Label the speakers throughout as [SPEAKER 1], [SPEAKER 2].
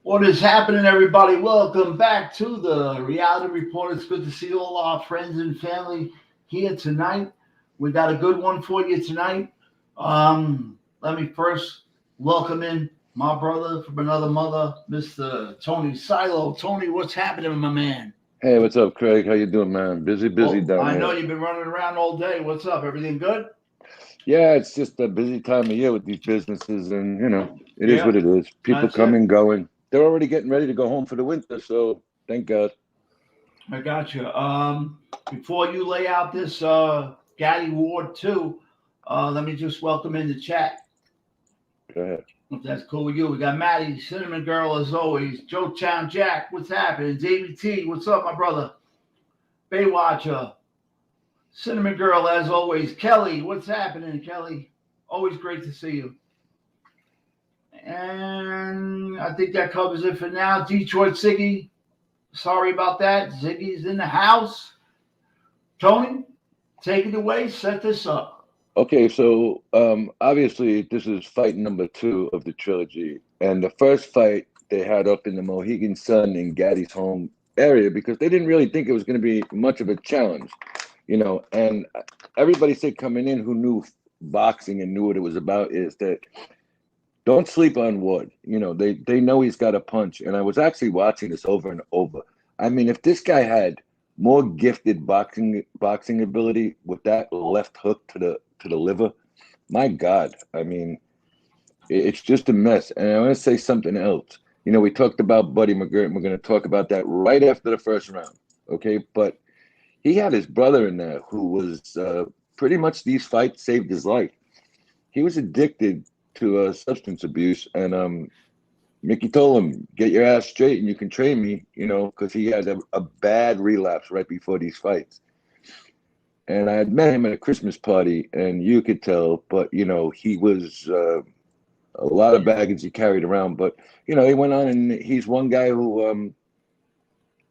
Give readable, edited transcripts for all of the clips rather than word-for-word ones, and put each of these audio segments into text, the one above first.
[SPEAKER 1] What is happening, everybody? Welcome back to the Reality Report. It's good to see all our friends and family here tonight. We got a good one for you tonight. Let me first welcome in my brother from another mother, Mr. Tony Silo. Tony, what's happening, my man?
[SPEAKER 2] Hey, what's up, Craig? How you doing, man? Busy down
[SPEAKER 1] I
[SPEAKER 2] here.
[SPEAKER 1] know you've been running around all day. What's up? Everything good?
[SPEAKER 2] Yeah, it's just a busy time of year with these businesses, and it is
[SPEAKER 1] Yeah,
[SPEAKER 2] what it is. People
[SPEAKER 1] that's
[SPEAKER 2] come
[SPEAKER 1] it.
[SPEAKER 2] and going. They're already getting ready to go home for the winter, so thank God.
[SPEAKER 1] I got you. Before you lay out this Gatti Ward 2, let me just welcome in the chat.
[SPEAKER 2] Go ahead.
[SPEAKER 1] If that's cool with you. We got Maddie, Cinnamon Girl as always. Joe Town Jack, what's happening? Davey T, what's up, my brother? Baywatcher, Cinnamon Girl as always. Kelly, what's happening, Kelly? Always great to see you. And I think that covers it for now. Detroit Ziggy, sorry about that. Ziggy's in the house. Tony, take it away. Set this up.
[SPEAKER 2] Okay, so obviously this is fight number 2 of the trilogy, and the first fight they had up in the Mohegan Sun in Gatti's home area because they didn't really think it was going to be much of a challenge, and everybody said coming in who knew boxing and knew what it was about is that don't sleep on Wood. They know he's got a punch, and I was actually watching this over and over. I mean, if this guy had more gifted boxing ability with that left hook to the liver, my God, I mean, it's just a mess. And I want to say something else. We talked about Buddy McGirt, and we're going to talk about that right after the first round, okay? But he had his brother in there who was pretty much these fights saved his life. He was addicted to substance abuse, and Mickey told him, get your ass straight and you can train me, because he had a bad relapse right before these fights. And I had met him at a Christmas party, and you could tell, but, he was a lot of baggage he carried around. But, he went on, and he's one guy who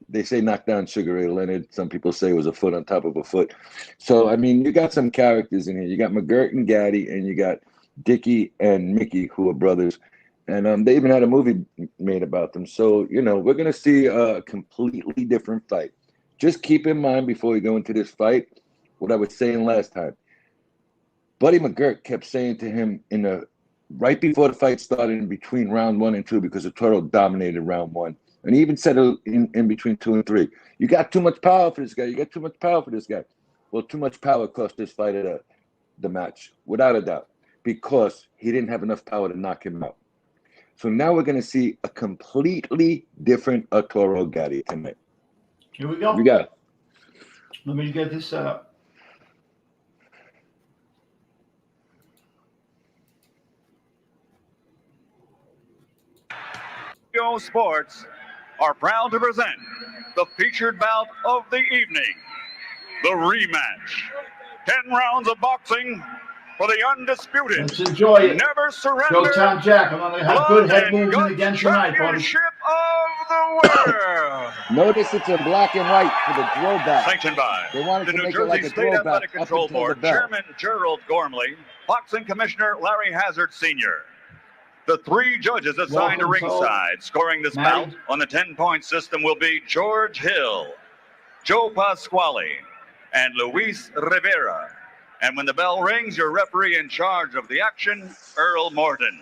[SPEAKER 2] they say knocked down Sugar Ray Leonard. Some people say it was a foot on top of a foot. So, I mean, you got some characters in here. You got McGirt and Gatti, and you got Dickie and Mickey, who are brothers. And they even had a movie made about them. So, we're going to see a completely different fight. Just keep in mind before we go into this fight what I was saying last time. Buddy McGirt kept saying to him right before the fight started in between round 1 and 2, because Arturo dominated round 1. And he even said in between 2 and 3, you got too much power for this guy. You got too much power for this guy. Well, too much power cost this fighter the match, without a doubt, because he didn't have enough power to knock him out. So now we're going to see a completely different Arturo Gatti tonight.
[SPEAKER 1] Here we go.
[SPEAKER 2] You got it.
[SPEAKER 1] Let me get this set up.
[SPEAKER 3] Sports are proud to present the featured bout of the evening, the rematch. 10 rounds of boxing for the undisputed.
[SPEAKER 1] Let's enjoy it.
[SPEAKER 3] Never surrender.
[SPEAKER 1] Joe Town Jack, I'm going to have good head movement again tonight, buddy.
[SPEAKER 3] Championship of the world.
[SPEAKER 2] Notice it's in black and white for the throwback.
[SPEAKER 3] Sanctioned by
[SPEAKER 2] They wanted
[SPEAKER 3] the
[SPEAKER 2] to
[SPEAKER 3] New
[SPEAKER 2] make it
[SPEAKER 3] Jersey
[SPEAKER 2] like a
[SPEAKER 3] State
[SPEAKER 2] throwback
[SPEAKER 3] Athletic
[SPEAKER 2] up
[SPEAKER 3] Control
[SPEAKER 2] until the
[SPEAKER 3] Board
[SPEAKER 2] bell.
[SPEAKER 3] Chairman Gerald Gormley, Boxing Commissioner Larry Hazard Sr., the 3 judges assigned to ringside scoring this bout on the 10-point system will be George Hill, Joe Pasquale, and Luis Rivera. And when the bell rings, your referee in charge of the action, Earl Morton.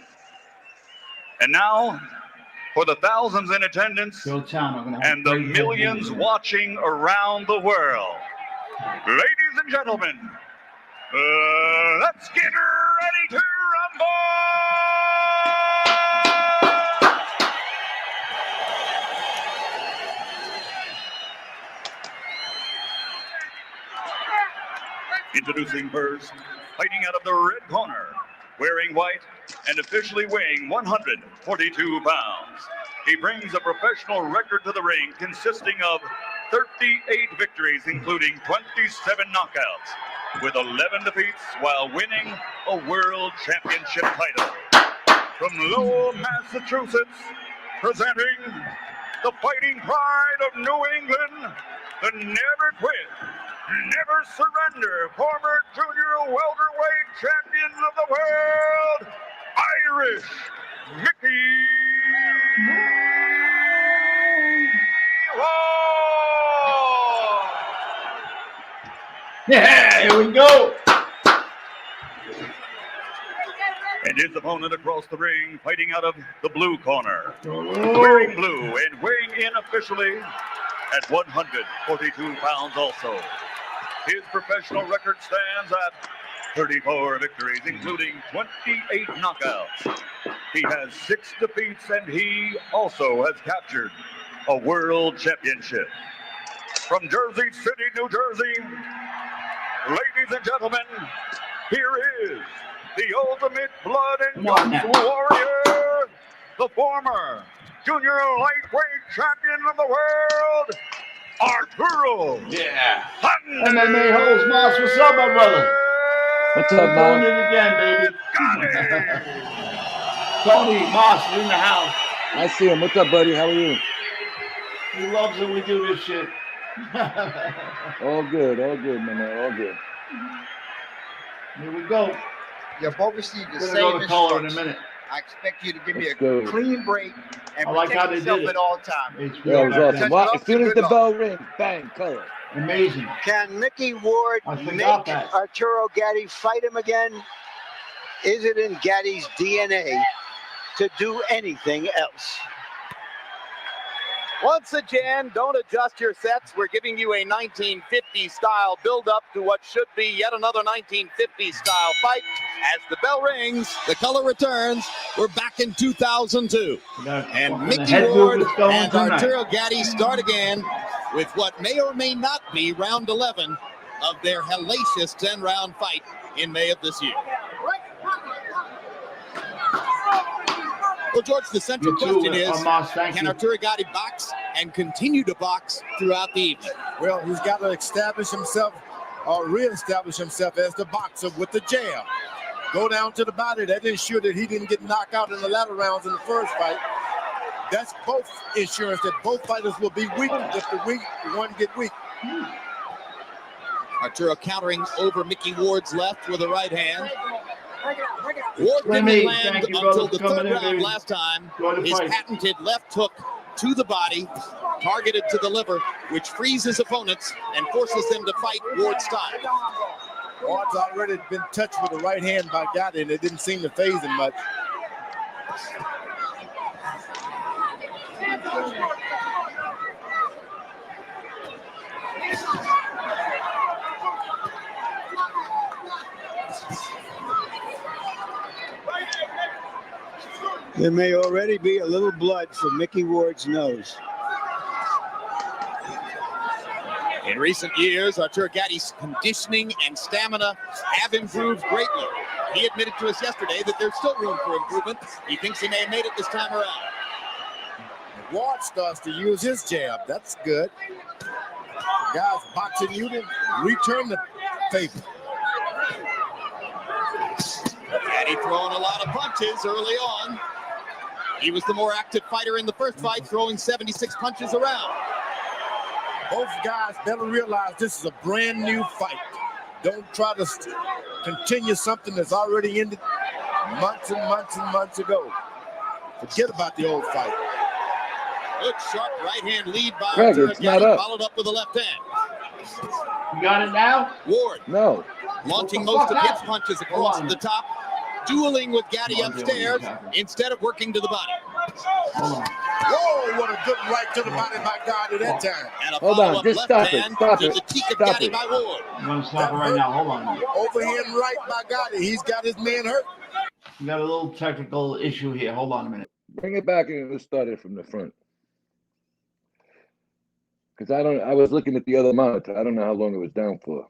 [SPEAKER 3] And now, for the thousands in attendance and the millions watching around the world, ladies and gentlemen, let's get ready to rumble! Introducing first, fighting out of the red corner, wearing white and officially weighing 142 pounds. He brings a professional record to the ring consisting of 38 victories, including 27 knockouts, with 11 defeats while winning a world championship title. From Lowell, Massachusetts, presenting the fighting pride of New England, the never quit, never surrender, former junior welterweight champion of the world, Irish Mickey Ward.
[SPEAKER 1] Yeah, here we go.
[SPEAKER 3] And his opponent across the ring, fighting out of the blue corner, wearing blue and weighing in officially at 142 pounds also. His professional record stands at 34 victories, including 28 knockouts. He has 6 defeats, and he also has captured a world championship. From Jersey City, New Jersey, ladies and gentlemen, here is the ultimate blood and guts warrior, the former junior lightweight champion of the world, Arturo.
[SPEAKER 1] Yeah.
[SPEAKER 3] Thunder.
[SPEAKER 1] MMA Holes, Moss. What's up, my brother?
[SPEAKER 2] What's
[SPEAKER 1] We're
[SPEAKER 2] up,
[SPEAKER 1] doing
[SPEAKER 2] man?
[SPEAKER 1] it again, baby. Tony Moss is in the house.
[SPEAKER 2] I see him. What's up, buddy? How are you?
[SPEAKER 1] He loves it when we do this shit.
[SPEAKER 2] All good, my man. All good.
[SPEAKER 1] Here we go.
[SPEAKER 4] You've both received the
[SPEAKER 1] We're
[SPEAKER 4] same
[SPEAKER 1] gonna go to color in a
[SPEAKER 4] instructions.
[SPEAKER 1] minute.
[SPEAKER 4] I expect you to give me
[SPEAKER 2] Let's
[SPEAKER 4] a
[SPEAKER 2] go.
[SPEAKER 4] clean break and
[SPEAKER 1] I like how
[SPEAKER 4] protect
[SPEAKER 1] they
[SPEAKER 4] yourself
[SPEAKER 1] did it.
[SPEAKER 4] at all times.
[SPEAKER 1] It's
[SPEAKER 2] Yeah, it was
[SPEAKER 1] real
[SPEAKER 2] awesome. Well, as soon as
[SPEAKER 4] Good
[SPEAKER 2] the
[SPEAKER 4] luck.
[SPEAKER 2] bell rings, bang, color.
[SPEAKER 1] amazing.
[SPEAKER 4] Can Mickey Ward
[SPEAKER 1] I
[SPEAKER 4] make
[SPEAKER 1] forgot that.
[SPEAKER 4] Arturo Gatti fight him again? Is it in Gatti's DNA to do anything else?
[SPEAKER 5] Once again, don't adjust your sets. We're giving you a 1950 style build up to what should be yet another 1950 style fight. As the bell rings, the color returns. We're back in 2002. And Mickey Ward and Arturo Gatti start again with what may or may not be round 11 of their hellacious 10-round fight in May of this year. Well, George, the central question is, can Arturo Gatti box and continue to box throughout the evening?
[SPEAKER 6] Well, he's got to establish himself or reestablish himself as the boxer with the jab. Go down to the body. That ensure that he didn't get knocked out in the latter rounds in the first fight. That's both insurance that both fighters will be weak if the weak one get weak.
[SPEAKER 5] Arturo countering over Mickey Ward's left with a right hand. Ward didn't land until the third round last time. His patented left hook to the body, targeted to the liver, which frees his opponents and forces them to fight Ward's style.
[SPEAKER 6] Ward's already been touched with the right hand by Gatti, and it didn't seem to phase him much.
[SPEAKER 4] There may already be a little blood from Mickey Ward's nose.
[SPEAKER 5] In recent years, Arturo Gatti's conditioning and stamina have improved greatly. He admitted to us yesterday that there's still room for improvement. He thinks he may have made it this time around.
[SPEAKER 6] Ward starts to use his jab. That's good. Guys boxing you to return the favor.
[SPEAKER 5] Gatti throwing a lot of punches early on. He was the more active fighter in the first fight, throwing 76 punches around.
[SPEAKER 6] Both guys better realize this is a brand new fight. Don't try to continue something that's already ended months and months and months ago. Forget about the old fight.
[SPEAKER 5] Good sharp right hand lead by
[SPEAKER 2] Craig,
[SPEAKER 5] Arturo
[SPEAKER 2] it's not
[SPEAKER 5] Gatti,
[SPEAKER 2] up.
[SPEAKER 5] followed up with a left hand.
[SPEAKER 1] You got it now?
[SPEAKER 5] Ward
[SPEAKER 2] No.
[SPEAKER 5] launching
[SPEAKER 1] What the
[SPEAKER 5] most
[SPEAKER 1] fuck
[SPEAKER 5] of his
[SPEAKER 1] happened?
[SPEAKER 5] punches
[SPEAKER 1] Hold
[SPEAKER 5] across
[SPEAKER 1] on.
[SPEAKER 5] the top, dueling with Gatti
[SPEAKER 1] Hold on,
[SPEAKER 5] upstairs
[SPEAKER 1] hold on.
[SPEAKER 5] instead of working to the body.
[SPEAKER 1] Hold on.
[SPEAKER 6] Whoa, what a good right to the body by Gatti that time.
[SPEAKER 5] And a
[SPEAKER 2] Hold on,
[SPEAKER 5] follow-up
[SPEAKER 2] just
[SPEAKER 5] left
[SPEAKER 2] stop it,
[SPEAKER 5] hand
[SPEAKER 2] stop
[SPEAKER 5] to
[SPEAKER 2] it,
[SPEAKER 5] the cheek of
[SPEAKER 2] stop
[SPEAKER 5] Gatti
[SPEAKER 2] it.
[SPEAKER 5] by Ward.
[SPEAKER 1] I'm going to stop it right now. Hold on.
[SPEAKER 6] Overhand right by Gatti. He's got his man hurt.
[SPEAKER 1] We got a little technical issue here. Hold on a minute.
[SPEAKER 2] Bring it back and let's start it from the front. Because I was looking at the other monitor. I don't know how long it was down for.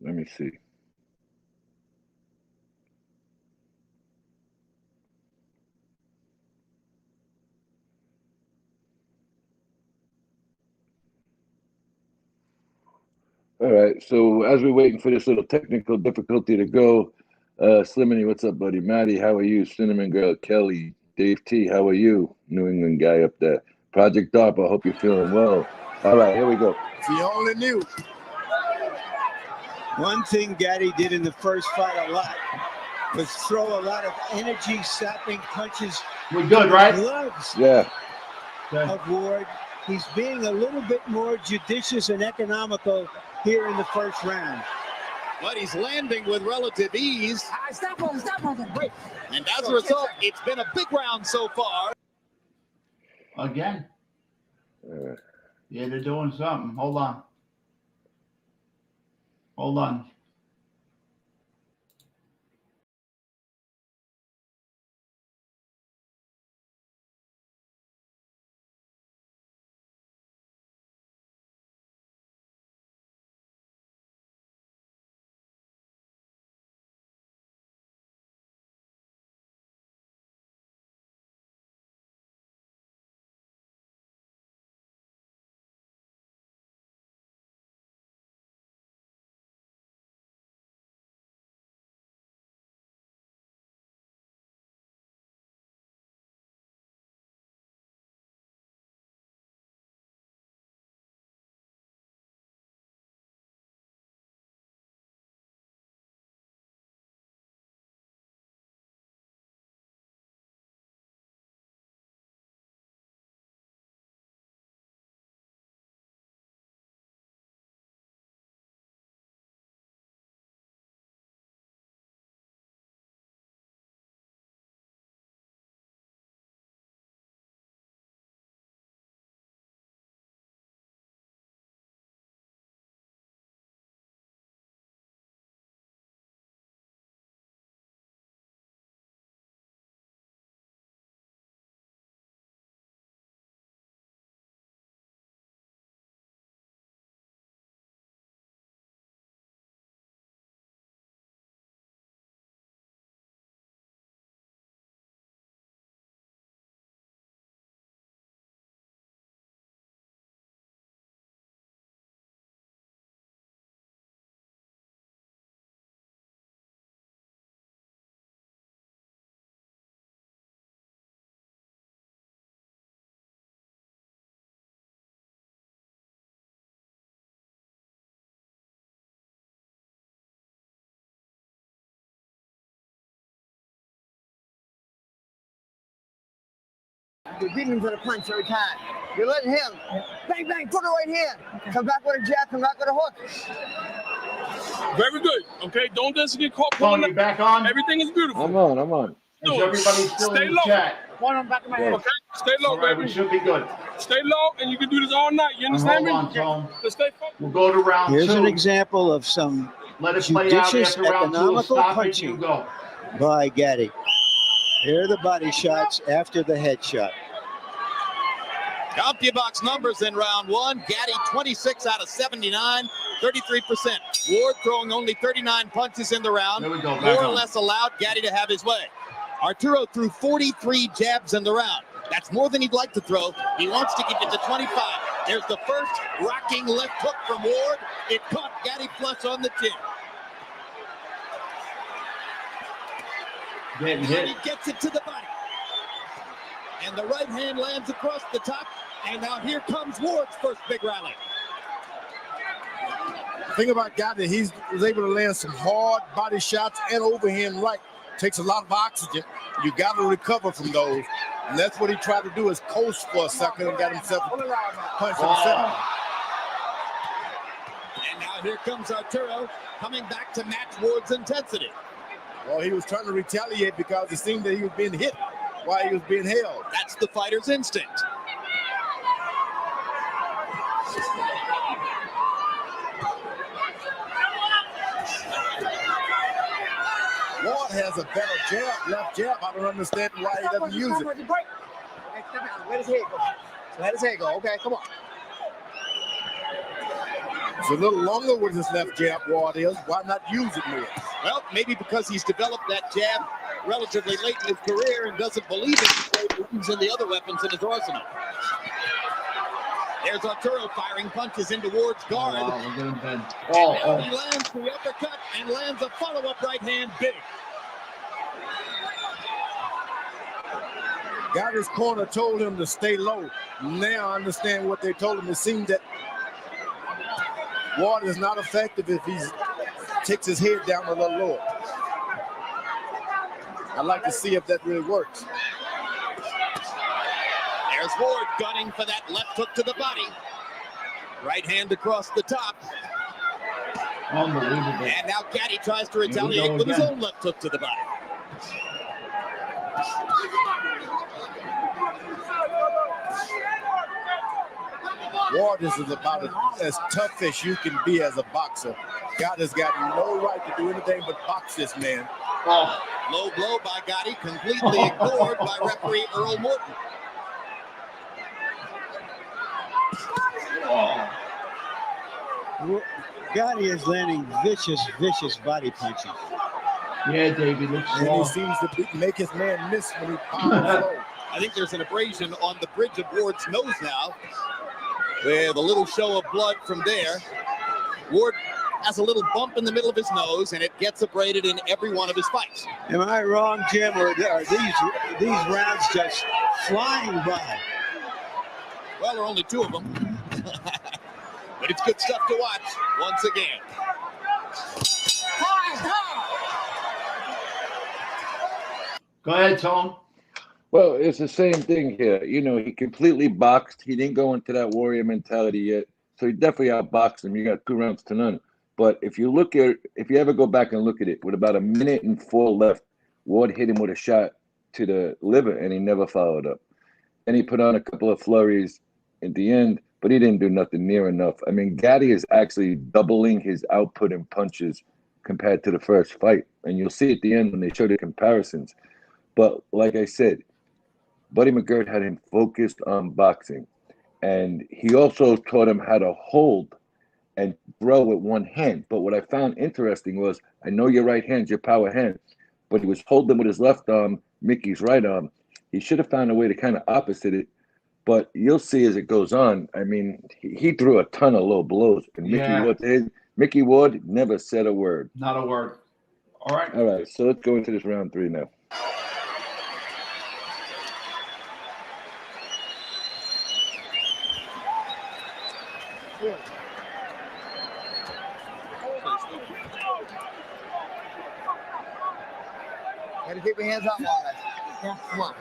[SPEAKER 2] Let me see. All right, so as we're waiting for this little technical difficulty to go, Slimmy, what's up, buddy? Maddie, how are you? Cinnamon Girl, Kelly, Dave T, how are you? New England guy up there. Project DARPA, I hope you're feeling well. All right, here we go.
[SPEAKER 6] If you only knew.
[SPEAKER 4] One thing Gatti did in the first fight a lot was throw a lot of energy-sapping punches.
[SPEAKER 1] We're good, right?
[SPEAKER 4] Gloves
[SPEAKER 2] Yeah.
[SPEAKER 4] of Ward. He's being a little bit more judicious and economical here in the first round.
[SPEAKER 5] But he's landing with relative ease.
[SPEAKER 7] Stop moving, wait.
[SPEAKER 5] And as a result, it's been a big round so far.
[SPEAKER 1] Again. Yeah, they're doing something. Hold on. Hold on.
[SPEAKER 7] You're beating him for the punch every time. You're letting him bang, bang, put it right here. Come back with a jab, come back with a hook.
[SPEAKER 8] Very good. Okay, don't just get caught
[SPEAKER 1] Tony,
[SPEAKER 8] pulling.
[SPEAKER 1] back on.
[SPEAKER 8] Everything is beautiful.
[SPEAKER 2] I'm on.
[SPEAKER 1] Is everybody still
[SPEAKER 8] Stay
[SPEAKER 1] in the
[SPEAKER 8] low.
[SPEAKER 1] chat?
[SPEAKER 7] One on the back of my head.
[SPEAKER 8] Okay, stay low,
[SPEAKER 1] All right,
[SPEAKER 8] baby.
[SPEAKER 1] we should be good.
[SPEAKER 8] Stay low, and you can do this all night. You understand
[SPEAKER 1] Hold
[SPEAKER 8] me?
[SPEAKER 1] on, Tone.
[SPEAKER 8] Let's stay focused.
[SPEAKER 1] We'll go to round
[SPEAKER 4] Here's
[SPEAKER 1] two.
[SPEAKER 4] an example of some
[SPEAKER 1] Let it play out
[SPEAKER 4] judicious,
[SPEAKER 1] after round two. We'll
[SPEAKER 4] economical
[SPEAKER 1] stop it.
[SPEAKER 4] punching.
[SPEAKER 1] You go.
[SPEAKER 4] by Gatti. Here are the body shots after the headshot.
[SPEAKER 5] CompuBox numbers in round one. Gatti 26 out of 79, 33%. Ward throwing only 39 punches in the round.
[SPEAKER 1] There we go.
[SPEAKER 5] More or less allowed Gatti to have his way. Arturo threw 43 jabs in the round. That's more than he'd like to throw. He wants to keep it to 25. There's the first rocking left hook from Ward. It caught Gatti flush on the chin.
[SPEAKER 1] Getting
[SPEAKER 5] And
[SPEAKER 1] hit.
[SPEAKER 5] he gets it to the body. And the right hand lands across the top. And now here comes Ward's first big rally.
[SPEAKER 6] The thing about Gatti, he was able to land some hard body shots and overhand right. Takes a lot of oxygen. You got to recover from those. And that's what he tried to do, is coast for a second and got himself a punch himself.
[SPEAKER 5] And now here comes Arturo coming back to match Ward's intensity.
[SPEAKER 6] Well, he was trying to retaliate because it seemed that he was being hit while he was being held.
[SPEAKER 5] That's the fighter's instinct.
[SPEAKER 6] Ward has a better jab, left jab. I don't understand why he doesn't use it.
[SPEAKER 7] Okay, step out. Let his head go. Let his head go. Okay, come on.
[SPEAKER 6] It's a little longer with his left jab, Ward is. Why not use it more?
[SPEAKER 5] Well, maybe because he's developed that jab relatively late in his career and doesn't believe it, so he believes in the other weapons in his arsenal. There's Arturo firing punches into Ward's guard.
[SPEAKER 1] Oh, wow, we're getting bent.
[SPEAKER 5] Now he lands the uppercut and lands a follow-up right hand big.
[SPEAKER 6] Gatti's corner told him to stay low. Now I understand what they told him. It seemed that Ward is not effective if he takes his head down a little lower. I'd like to see if that really works.
[SPEAKER 5] There's Ward gunning for that left hook to the body. Right hand across the top.
[SPEAKER 1] Unbelievable.
[SPEAKER 5] And now Gatti tries to retaliate with his own left hook to the body.
[SPEAKER 6] Ward is about as tough as you can be as a boxer. Gatti's got no right to do anything but box this man.
[SPEAKER 5] Low blow by Gatti, completely ignored by referee Earl Morton.
[SPEAKER 4] Gatti is landing vicious body punches.
[SPEAKER 1] Yeah, David, looks
[SPEAKER 6] And he seems to make his man miss when he pounds low.
[SPEAKER 5] I think there's an abrasion on the bridge of Ward's nose now, with a little show of blood from there. Ward has a little bump in the middle of his nose, and it gets abraded in every one of his fights.
[SPEAKER 4] Am I wrong, Jim, or are these rounds just flying by?
[SPEAKER 5] Well, there are only two of them. But it's good stuff to watch once again.
[SPEAKER 1] Go ahead, Tom.
[SPEAKER 2] Well, it's the same thing here. You know, he completely boxed. He didn't go into that warrior mentality yet. So he definitely outboxed him. You got 2 rounds to none. But if you ever go back and look at it, with about 1 minute and 4 left, Ward hit him with a shot to the liver, and he never followed up. And he put on a couple of flurries at the end, but he didn't do nothing near enough. I mean, Gatti is actually doubling his output in punches compared to the first fight. And you'll see at the end when they show the comparisons. But like I said, Buddy McGirt had him focused on boxing. And he also taught him how to hold and throw with one hand. But what I found interesting was, I know your right hand's your power hand, but he was holding with his left arm, Mickey's right arm. He should have found a way to kind of opposite it. But you'll see as it goes on, I mean, he threw a ton of low blows. And Mickey Ward never said a word.
[SPEAKER 1] Not a word. All right.
[SPEAKER 2] All right, so let's go into this round 3 now.
[SPEAKER 7] Gotta keep your hands up, man. Yeah, come on.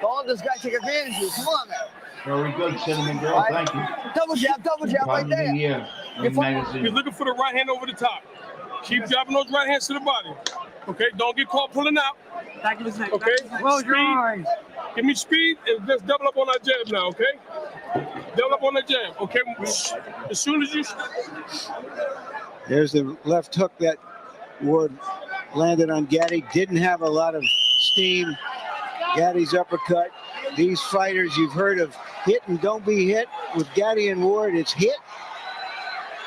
[SPEAKER 7] Don't let this guy take advantage of you. Come on, man.
[SPEAKER 1] Very good, Cinnamon Girl.
[SPEAKER 7] Right.
[SPEAKER 1] Thank you.
[SPEAKER 7] Double jab right there.
[SPEAKER 1] Yeah.
[SPEAKER 8] You're looking for the right hand over the top. Keep dropping those right hands to the body. Okay, don't get caught pulling out. Okay, speed. Give me speed and just double up on that jab now, okay? Double up on that jab, okay? As soon as you...
[SPEAKER 4] There's the left hook that Ward landed on Gatti. Didn't have a lot of steam. Gatti's uppercut. These fighters you've heard of hit and don't be hit. With Gatti and Ward, it's hit,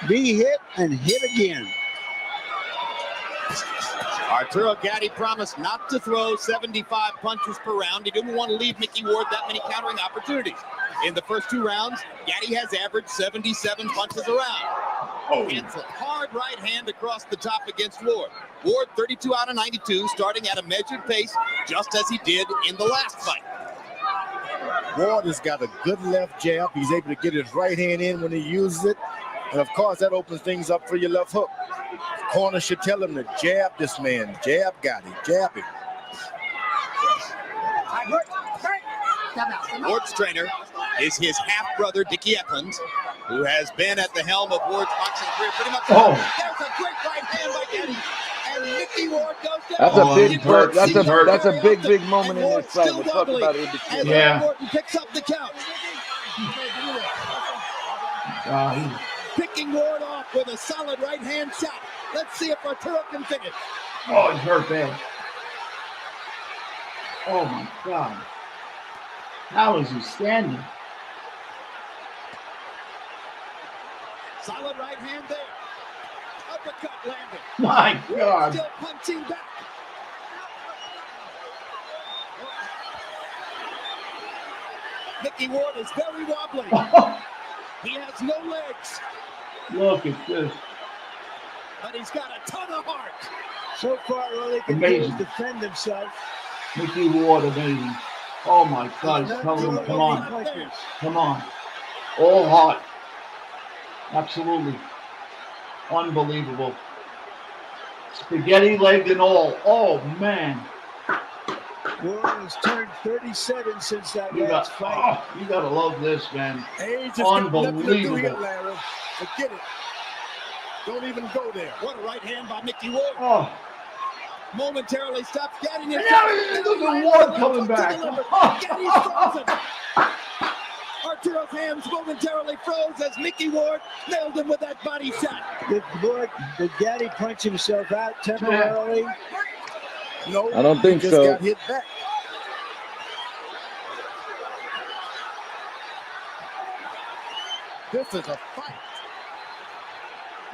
[SPEAKER 4] be hit, and hit again.
[SPEAKER 5] Arturo Gatti promised not to throw 75 punches per round. He didn't want to leave Mickey Ward that many countering opportunities. In the first 2 rounds, Gatti has averaged 77 punches a round. It's a hard right hand across the top against Ward. Ward 32 out of 92, starting at a measured pace, just as he did in the last fight.
[SPEAKER 6] Ward has got a good left jab. He's able to get his right hand in when he uses it. And of course, that opens things up for your left hook. Corner should tell him to jab this man. Jab Gatti. Jab him.
[SPEAKER 5] Ward's trainer is his half-brother, Dickie Eklund, who has been at the helm of Ward's boxing career pretty much. There's a great right hand by Gatti. And Mickey Ward goes down.
[SPEAKER 2] That's a big moment in this fight. We'll talk about it in between.
[SPEAKER 5] Yeah. Morton picks up the count. Picking Ward off with a solid right hand shot. Let's see if Arturo can finish.
[SPEAKER 1] Oh, he's hurt bad. Oh my God. How is he standing?
[SPEAKER 5] Solid right hand there. Uppercut landed.
[SPEAKER 1] My
[SPEAKER 5] Ward
[SPEAKER 1] God.
[SPEAKER 5] still punching back. Mickey Ward is very wobbly. He has no legs,
[SPEAKER 1] Look at this.
[SPEAKER 5] but he's got a ton of heart.
[SPEAKER 4] So far, all he can do is defend himself.
[SPEAKER 1] Mickey Ward, amazing. Oh my God, he's telling him, come on. Come on. All heart. Absolutely. Unbelievable. Spaghetti leg and all. Oh, man.
[SPEAKER 4] Ward has turned 37 since that
[SPEAKER 1] You
[SPEAKER 4] last fight.
[SPEAKER 1] you gotta love this, man.
[SPEAKER 6] Age is got nothing to do here,
[SPEAKER 1] Unbelievable.
[SPEAKER 6] Larry. Forget it. Don't even go there.
[SPEAKER 5] What a right hand by Mickey Ward.
[SPEAKER 1] Oh,
[SPEAKER 5] Momentarily stops getting
[SPEAKER 1] and
[SPEAKER 5] it.
[SPEAKER 1] now look at Ward coming back.
[SPEAKER 5] Getty's frozen. Arturo's hands momentarily froze as Mickey Ward nailed him with that body shot.
[SPEAKER 4] Did Gatti punch himself out temporarily?
[SPEAKER 6] No,
[SPEAKER 2] I don't think
[SPEAKER 6] he just
[SPEAKER 2] so.
[SPEAKER 6] got hit back. This is a fight.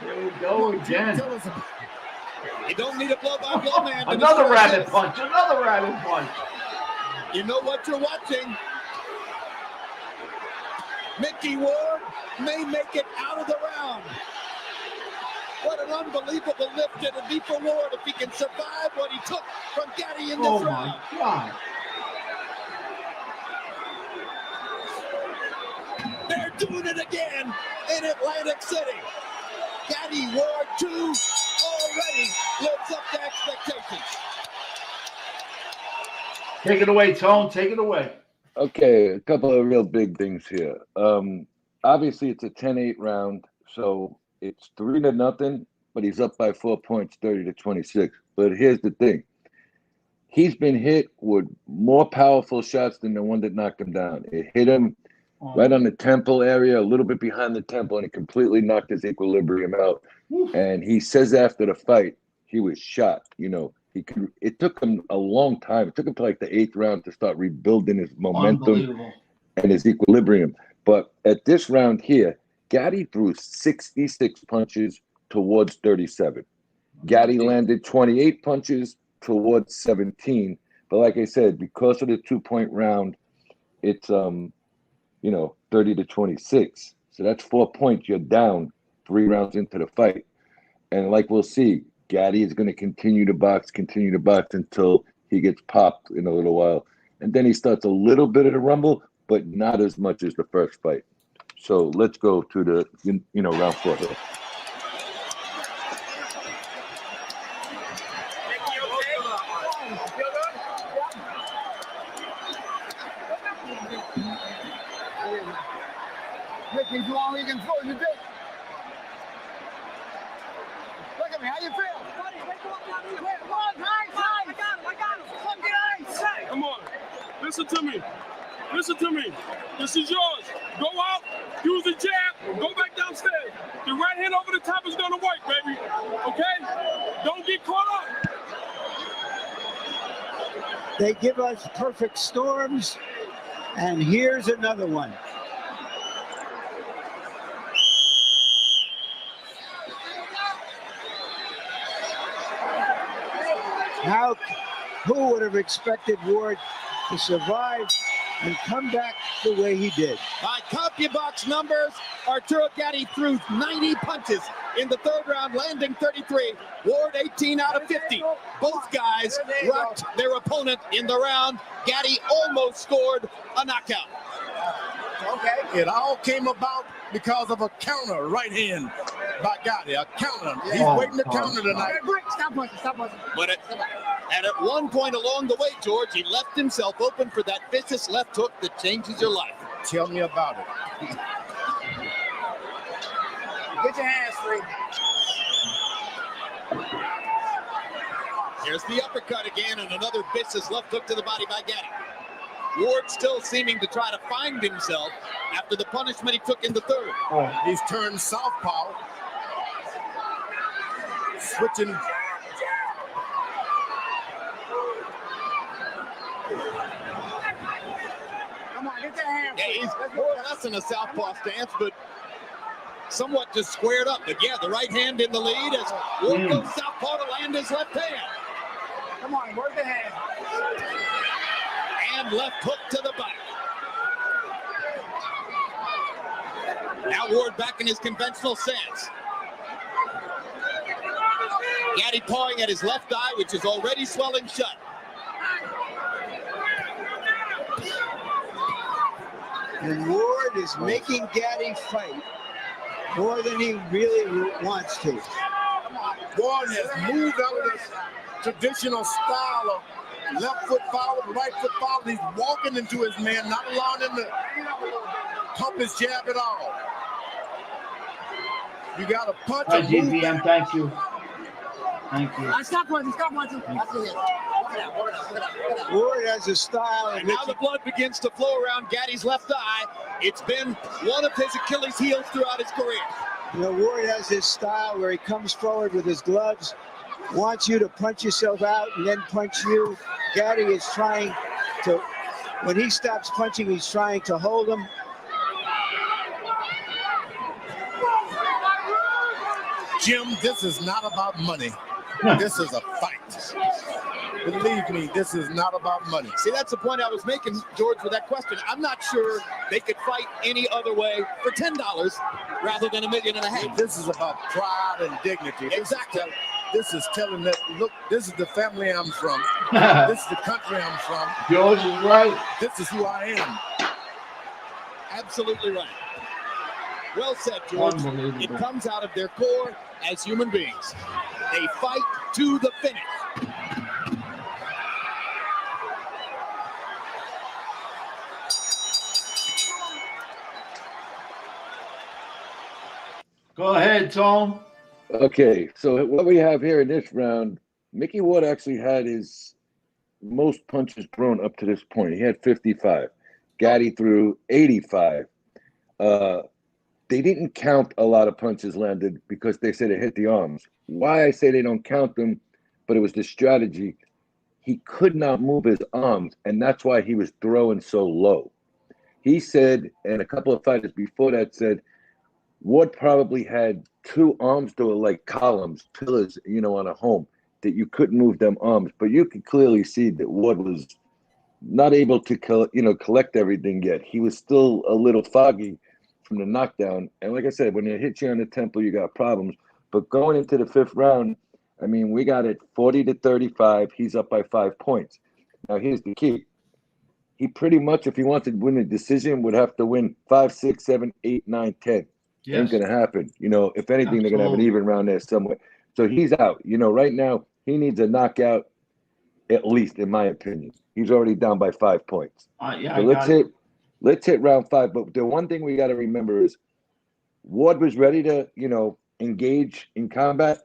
[SPEAKER 1] Here we go again.
[SPEAKER 6] Tell us about
[SPEAKER 5] You don't need a blow-by-blow man. to
[SPEAKER 1] Another
[SPEAKER 5] destroy
[SPEAKER 1] rabbit
[SPEAKER 5] this.
[SPEAKER 1] punch. Another rabbit punch.
[SPEAKER 5] You know what you're watching. Mickey Ward may make it out of the round. What an unbelievable lift it'll be for Ward if he can survive what he took from Gatti in this
[SPEAKER 1] Oh
[SPEAKER 5] round.
[SPEAKER 1] my God.
[SPEAKER 5] They're doing it again in Atlantic City. Gatti Ward 2 already lives up to expectations.
[SPEAKER 1] Take it away, Tone. Take it away.
[SPEAKER 2] Okay, a couple of real big things here. Obviously, it's a 10-8 round, so it's 3-0, but he's up by 4 points, 30-26. But here's the thing. He's been hit with more powerful shots than the one that knocked him down. It hit him right on the temple area, a little bit behind the temple, and it completely knocked his equilibrium out. And he says after the fight, he was shot. You know, it took him a long time. It took him to like the 8th round to start rebuilding his momentum and his equilibrium. But at this round here, Gatti threw 66 punches towards 37. Gatti landed 28 punches towards 17. But like I said, because of the 2-point round, it's 30-26. So that's 4 points. You're down 3 rounds into the fight. And like we'll see, Gatti is going to continue to box until he gets popped in a little while. And then he starts a little bit of the rumble, but not as much as the first fight. So let's go to the, round 4 here.
[SPEAKER 7] Mickey's long, he can throw you big. Look at me, how you feel?
[SPEAKER 8] Come on. Listen to me. Listen to me. This is yours. Go out, use the jab, go back downstairs. The right hand over the top is going to work, baby. Okay? Don't get caught up.
[SPEAKER 4] They give us perfect storms, and here's another one. Now, who would have expected Ward to survive and come back the way he did?
[SPEAKER 5] By CompuBox numbers, Arturo Gatti threw 90 punches in the 3rd round, landing 33. Ward 18 out of 50. Both guys rocked their opponent in the round. Gatti almost scored a knockout.
[SPEAKER 6] Okay. It all came about because of a counter right hand by Gatti. A counter. He's waiting to counter tonight.
[SPEAKER 7] Stop punching.
[SPEAKER 5] But at one point along the way, George, he left himself open for that vicious left hook that changes your life.
[SPEAKER 6] Tell me about it.
[SPEAKER 7] Get your hands free.
[SPEAKER 5] Here's the uppercut again, and another vicious left hook to the body by Gatti. Ward still seeming to try to find himself after the punishment he took in the 3rd.
[SPEAKER 6] He's turned southpaw. Switching.
[SPEAKER 7] Come on, get that hand
[SPEAKER 5] Yeah,
[SPEAKER 7] free.
[SPEAKER 5] he's more or less in a southpaw stance, but somewhat just squared up. But yeah, the right hand in the lead as Ward goes southpaw to land his left hand.
[SPEAKER 7] Come on, work the hand.
[SPEAKER 5] And left hook to the back. Now Ward back in his conventional stance. Gatti pawing at his left eye, which is already swelling shut.
[SPEAKER 4] And Ward is making Gatti fight more than he really wants to.
[SPEAKER 6] Ward has moved out of this traditional style of left foot follow, right foot follow. He's walking into his man, not allowing him to pump his jab at all. You got to punch
[SPEAKER 1] Hi,
[SPEAKER 6] and move.
[SPEAKER 1] GPM, thank you. Thank you.
[SPEAKER 7] Stop punching, stop punching. That's it.
[SPEAKER 4] Ward has a style.
[SPEAKER 5] And now the blood begins to flow around Gatti's left eye. It's been one of his Achilles heels throughout his career.
[SPEAKER 4] You know, Ward has this style where he comes forward with his gloves, wants you to punch yourself out and then punch you. Gatti is trying to, when he stops punching, he's trying to hold him.
[SPEAKER 6] Jim, this is not about money. This is a fight. Believe me, this is not about money.
[SPEAKER 5] See, that's the point I was making, George, with that question. I'm not sure they could fight any other way for $10 rather than $1.5 million.
[SPEAKER 6] This is about pride and dignity.
[SPEAKER 5] Exactly.
[SPEAKER 6] This is telling that, look, this is the family I'm from. This is the country I'm from.
[SPEAKER 1] George is right.
[SPEAKER 6] This is who I am.
[SPEAKER 5] Absolutely right. Well said, George. It comes out of their core as human beings. They fight to the finish.
[SPEAKER 1] Go ahead, Tom.
[SPEAKER 2] Okay, so what we have here in this round, Mickey Ward actually had his most punches thrown up to this point. He had 55. Gatti threw 85. They didn't count a lot of punches landed because they said it hit the arms. Why I say they don't count them, but it was the strategy. He could not move his arms, and that's why he was throwing so low. He said, and a couple of fighters before that said, Ward probably had two arms that were like columns, pillars, on a home, that you couldn't move them arms. But you could clearly see that Ward was not able to, collect everything yet. He was still a little foggy from the knockdown. And like I said, when it hits you on the temple, you got problems. But going into the fifth round, I mean, we got it 40-35. He's up by 5 points. Now, here's the key. He pretty much, if he wants to win a decision, would have to win 5, 6, 7, 8, 9, 10.
[SPEAKER 1] Yes.
[SPEAKER 2] Ain't going to happen. If anything, they're going to have an even round there somewhere. So he's out. Right now, he needs a knockout, at least, in my opinion. He's already down by 5 points.
[SPEAKER 1] Yeah,
[SPEAKER 2] so let's hit round 5. But the one thing we got to remember is Ward was ready to, engage in combat.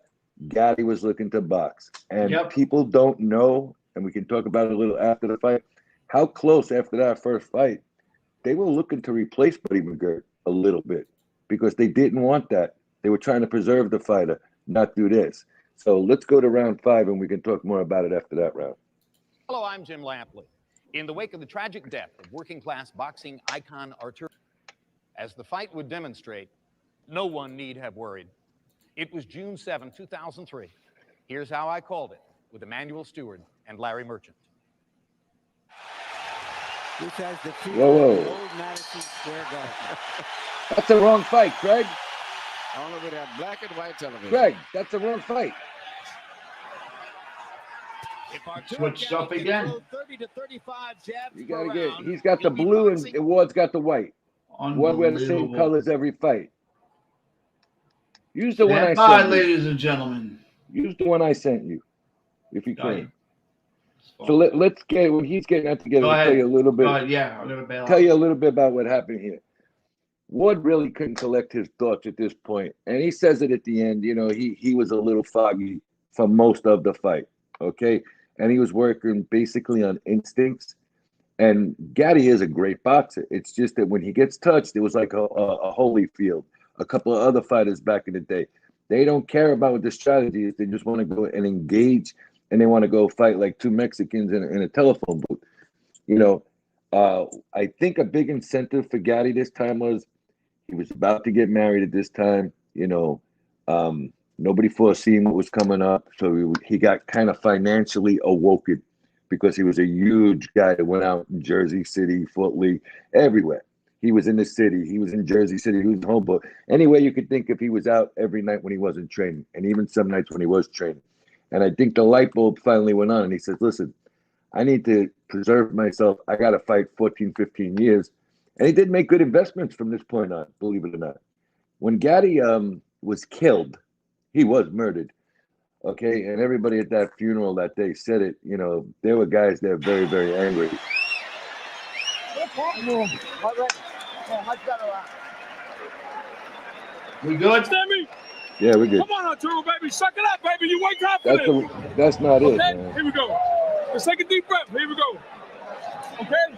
[SPEAKER 2] Gatti was looking to box. And people don't know, and we can talk about it a little after the fight, how close after that first fight, they were looking to replace Buddy McGirt a little bit because they didn't want that. They were trying to preserve the fighter, not do this. So let's go to round 5, and we can talk more about it after that round.
[SPEAKER 9] Hello, I'm Jim Lampley. In the wake of the tragic death of working-class boxing icon Artur, as the fight would demonstrate, no one need have worried. It was June 7, 2003. Here's how I called it with Emmanuel Stewart and Larry Merchant.
[SPEAKER 4] This has the feel
[SPEAKER 2] Whoa.
[SPEAKER 4] of the old Madison Square Garden.
[SPEAKER 2] That's the wrong fight, Craig.
[SPEAKER 6] All over that black and white television.
[SPEAKER 2] Craig, that's the wrong fight.
[SPEAKER 1] Switched up again.
[SPEAKER 5] 30 to 35 jabs
[SPEAKER 2] You
[SPEAKER 5] per
[SPEAKER 2] gotta get.
[SPEAKER 5] round.
[SPEAKER 2] He's got the
[SPEAKER 5] He'll be
[SPEAKER 2] blue
[SPEAKER 5] boxing.
[SPEAKER 2] and Ward's got the white. Ward wear the same
[SPEAKER 1] Unbelievable.
[SPEAKER 2] colors every fight. Use the one I
[SPEAKER 1] Stand by,
[SPEAKER 2] sent you.
[SPEAKER 1] ladies and gentlemen.
[SPEAKER 2] Use the one I sent you, if you
[SPEAKER 1] Got it.
[SPEAKER 2] can. So let's get when he's getting that together.
[SPEAKER 1] Go
[SPEAKER 2] I'll
[SPEAKER 1] ahead.
[SPEAKER 2] tell you a little bit.
[SPEAKER 1] Go ahead, yeah, I'm gonna bail out.
[SPEAKER 2] Tell you a little bit about what happened here. Ward really couldn't collect his thoughts at this point, and he says it at the end. He was a little foggy for most of the fight. Okay, and he was working basically on instincts. And Gatti is a great boxer. It's just that when he gets touched, it was like a Holyfield, a couple of other fighters back in the day. They don't care about what the strategy is. They just want to go and engage, and they want to go fight like two Mexicans in a telephone booth. I think a big incentive for Gatti this time was He was about to get married at this time. Nobody foreseen what was coming up, so he got kind of financially awoken because he was a huge guy that went out in Jersey City, Fort Lee, everywhere. He was in the city. He was in Jersey City. He was home. But anyway, you could think if he was out every night when he wasn't training, and even some nights when he was training. And I think the light bulb finally went on, and he says, listen, I need to preserve myself. I got to fight 14, 15 years. And he did make good investments from this point on, believe it or not. When Gatti was killed, he was murdered. Okay, and everybody at that funeral that day said it. There were guys that were very, very angry.
[SPEAKER 1] We good?
[SPEAKER 8] Sammy?
[SPEAKER 2] Yeah, we're good.
[SPEAKER 8] Come on, Arturo, baby. Suck it up, baby. You way confident.
[SPEAKER 2] That's not it,
[SPEAKER 8] okay?
[SPEAKER 2] man.
[SPEAKER 8] Here we go. Let's take a deep breath. Here we go. Okay?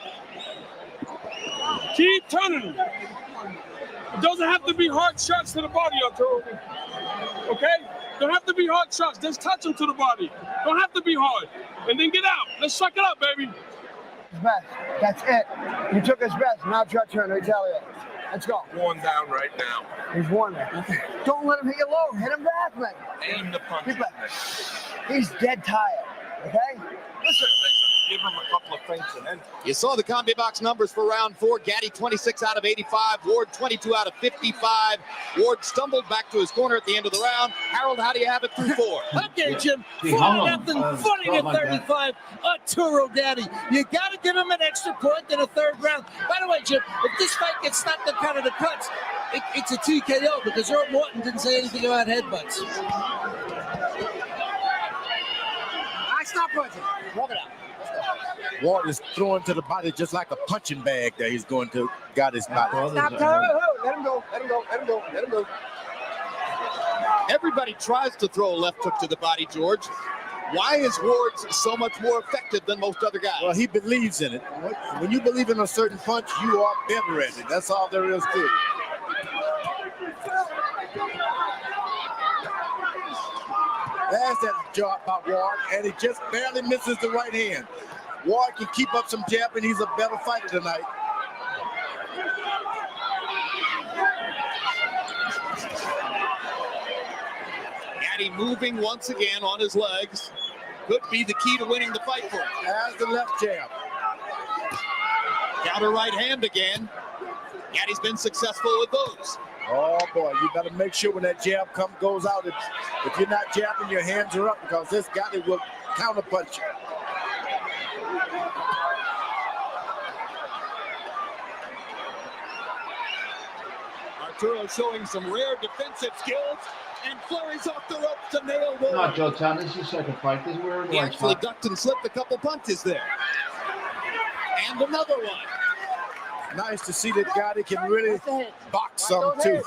[SPEAKER 8] Keep turning. It doesn't have to be hard shots to the body, Arturo. Okay? Don't have to be hard shots. Just touch them to the body. Don't have to be hard. And then get out. Let's suck it up, baby.
[SPEAKER 7] His best. That's it. He took his best. Now it's your turn to retaliate. Let's go.
[SPEAKER 10] Worn down right now.
[SPEAKER 7] He's worn down. Don't let him hit you low. Hit him back, man.
[SPEAKER 10] Aim the punch.
[SPEAKER 7] He's dead tired. Okay? Listen.
[SPEAKER 10] Give him a couple of feints and then.
[SPEAKER 5] You saw the combi box numbers for round 4. Gatti 26 out of 85. Ward 22 out of 55. Ward stumbled back to his corner at the end of the round. Harold, how do you have it through 4?
[SPEAKER 11] Okay, Jim. 40-0, 40-35. Arturo Gatti. You got to give him an extra point in the third round. By the way, Jim, if this fight gets knocked out of the cuts, it's a TKO because Earl Morton didn't say anything about headbutts.
[SPEAKER 7] I stop punching. Walk it out.
[SPEAKER 6] Ward is throwing to the body just like a punching bag that he's going to got his body.
[SPEAKER 7] Stop. Let him go. Let him go. Let him go. Let him go.
[SPEAKER 5] Everybody tries to throw a left hook to the body, George. Why is Ward so much more effective than most other guys?
[SPEAKER 6] Well, he believes in it. When you believe in a certain punch, you are better at it. That's all there is to it. There's that jab by Ward, and he just barely misses the right hand. Ward can keep up some jab, and he's a better fighter tonight.
[SPEAKER 5] Gatti moving once again on his legs. Could be the key to winning the fight for him.
[SPEAKER 6] There's the left jab.
[SPEAKER 5] Counter right hand again. Gatti's been successful with those.
[SPEAKER 6] Oh boy, you better make sure when that jab goes out, if you're not jabbing, your hands are up because this Gatti will counter punch you.
[SPEAKER 5] Arturo showing some rare defensive skills and flurries off the ropes to nail Ward.
[SPEAKER 1] Not Joe Town. This is your second fight. This is where
[SPEAKER 5] He actually ducked and slipped a couple punches there. And another one.
[SPEAKER 6] Nice to see that Gatti can really box some too.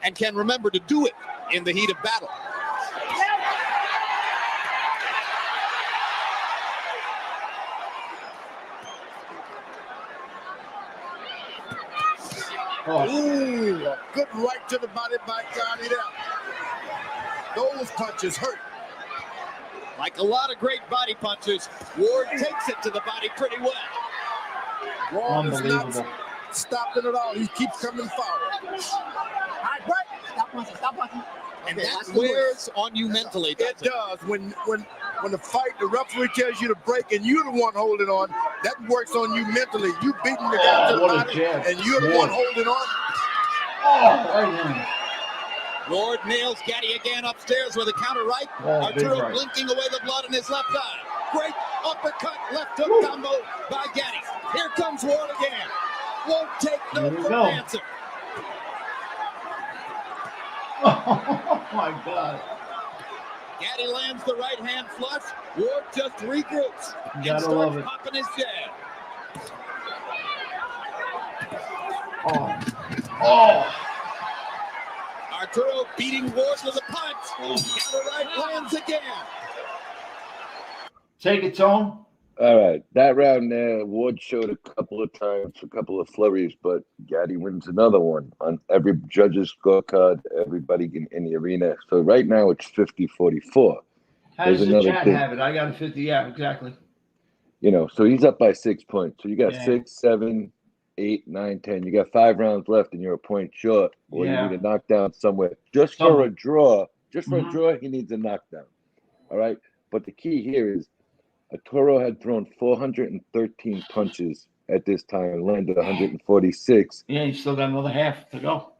[SPEAKER 5] And can remember to do it in the heat of battle.
[SPEAKER 6] Ooh, a good right to the body by Gatti there. Those punches hurt.
[SPEAKER 5] Like a lot of great body punches, Ward takes it to the body pretty well.
[SPEAKER 6] Ward is not stopping at all. He keeps coming forward.
[SPEAKER 7] All right, break. Stop punching. Stop punching.
[SPEAKER 5] And that wears on you mentally, doesn't
[SPEAKER 6] it? Does. When the fight, the referee tells you to break and you're the one holding on, that works on you mentally. You beating the guy to the body and you're the one holding on.
[SPEAKER 5] Ward nails Gatti again upstairs with a counter right. Arturo blinking away the blood in his left eye. Great uppercut, left hook combo by Gatti. Here comes Ward again. Won't take no for an answer.
[SPEAKER 1] Oh my God.
[SPEAKER 5] Gatti lands the right hand flush. Ward just regroups and
[SPEAKER 1] starts
[SPEAKER 5] popping his jab.
[SPEAKER 1] Oh.
[SPEAKER 5] Arturo beating Ward with a punch. Counter right lands again.
[SPEAKER 1] Take it, Tone.
[SPEAKER 2] All right. That round there, Ward showed a couple of times, a couple of flurries, but Gatti wins another one on every judge's scorecard, everybody in the arena. So right now it's 50-44.
[SPEAKER 1] How does the chat have it? I got a 50. Yeah, exactly.
[SPEAKER 2] So he's up by 6 points. So you got 6, 7, 8, 9, 10. You got 5 rounds left and you're a point short, or
[SPEAKER 1] Yeah.
[SPEAKER 2] you need a knockdown somewhere. Just for a draw, he needs a knockdown. All right. But the key here is Arturo had thrown 413 punches at this time and landed 146.
[SPEAKER 1] Yeah, you still got another half to go.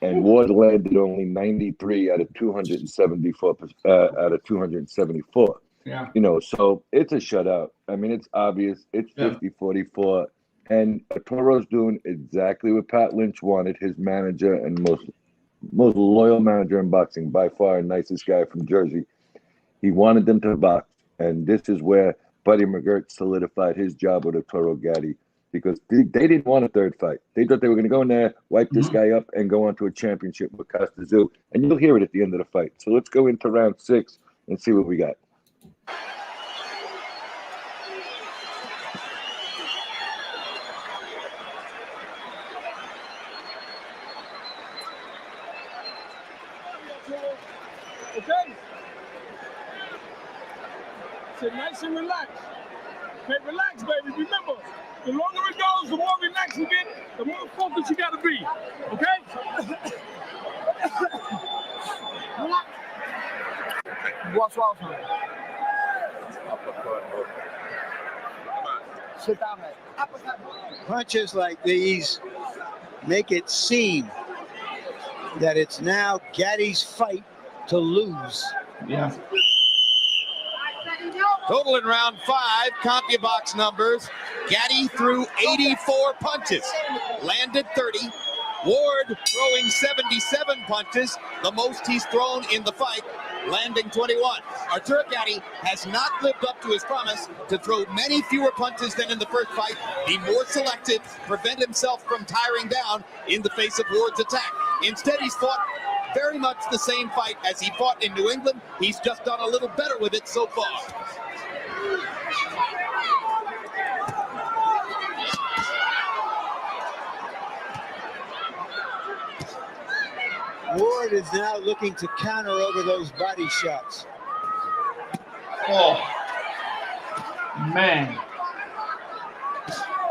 [SPEAKER 2] And Ward landed only 93 out of 274.
[SPEAKER 1] Yeah.
[SPEAKER 2] You know, so it's a shutout. I mean, it's obvious. It's 50-44. And Arturo's doing exactly what Pat Lynch wanted, his manager and most loyal manager in boxing, by far, nicest guy from Jersey. He wanted them to box. And this is where Buddy McGirt solidified his job with Arturo Gatti, because they didn't want a third fight. They thought they were going to go in there, wipe this guy up, and go on to a championship with Costa Zoo. And you'll hear it at the end of the fight. So let's go into round 6 and see what we got.
[SPEAKER 8] Okay? Sit nice and relax. Okay, relax, baby. Remember, the longer it goes, the more relaxed you get, the more focused you gotta be. Okay?
[SPEAKER 7] What's wrong with you? Sit down, man.
[SPEAKER 4] Punches like these make it seem that it's now Gatti's fight to lose.
[SPEAKER 1] Yeah.
[SPEAKER 5] Total in round 5, CompuBox numbers. Gatti threw 84 punches, landed 30. Ward throwing 77 punches, the most he's thrown in the fight, landing 21. Arturo Gatti has not lived up to his promise to throw many fewer punches than in the first fight, be more selective, prevent himself from tiring down in the face of Ward's attack. Instead, he's fought very much the same fight as he fought in New England. He's just done a little better with it so far.
[SPEAKER 4] Ward is now looking to counter over those body shots.
[SPEAKER 1] Oh, man.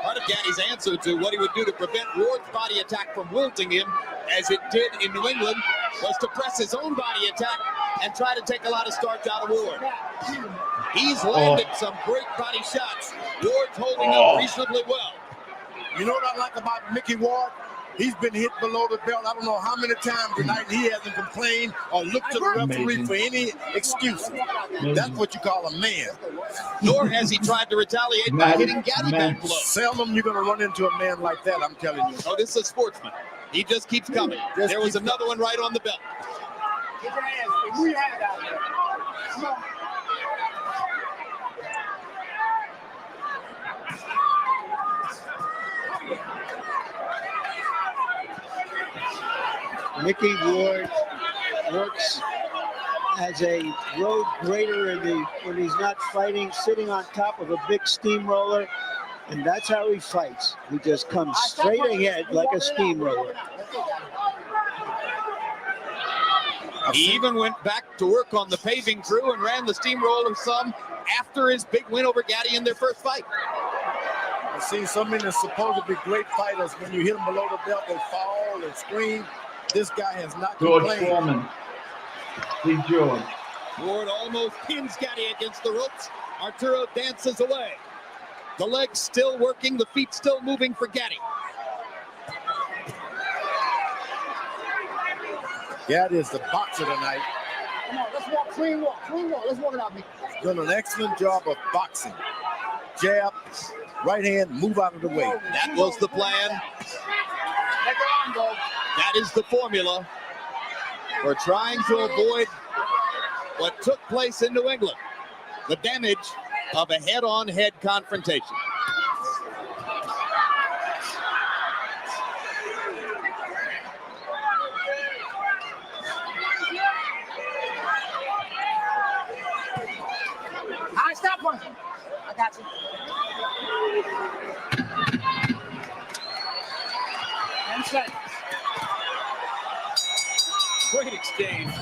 [SPEAKER 5] Part of Gatti's answer to what he would do to prevent Ward's body attack from wilting him, as it did in New England, was to press his own body attack and try to take a lot of starch out of Ward. He's landed some great body shots. Ward's holding up reasonably well.
[SPEAKER 6] You know what I like about Mickey Ward? He's been hit below the belt I don't know how many times tonight. He hasn't complained or looked to the referee for any excuse. That's what you call a man.
[SPEAKER 5] Nor has he tried to retaliate by hitting Gatti back low.
[SPEAKER 6] Seldom you're going to run into a man like that, I'm telling you.
[SPEAKER 5] Oh, this is a sportsman. He just keeps coming. There was another one right on the belt.
[SPEAKER 7] Get your hands, move your hand out there. Come on.
[SPEAKER 4] Mickey Ward works as a road grader when he's not fighting, sitting on top of a big steamroller, and that's how he fights. He just comes straight ahead like a steamroller.
[SPEAKER 5] He even went back to work on the paving crew and ran the steamroller some after his big win over Gatti in their first fight.
[SPEAKER 6] I've seen so many supposed to be great fighters. When you hit them below the belt, they fall and scream. This guy has not complained.
[SPEAKER 1] Foreman. Big George.
[SPEAKER 5] Ward almost pins Gatti against the ropes. Arturo dances away. The legs still working, the feet still moving for Gatti.
[SPEAKER 6] Gatti is the boxer tonight.
[SPEAKER 7] Come on, let's walk, clean walk. Let's walk it out, Mickey.
[SPEAKER 6] Done an excellent job of boxing. Jab, right hand, move out of the way.
[SPEAKER 5] That was the plan.
[SPEAKER 7] Let the arm go.
[SPEAKER 5] That is the formula for trying to avoid what took place in New England, the damage of a head-on-head confrontation.
[SPEAKER 7] I stop punching. I got you. And set.
[SPEAKER 5] Great exchange.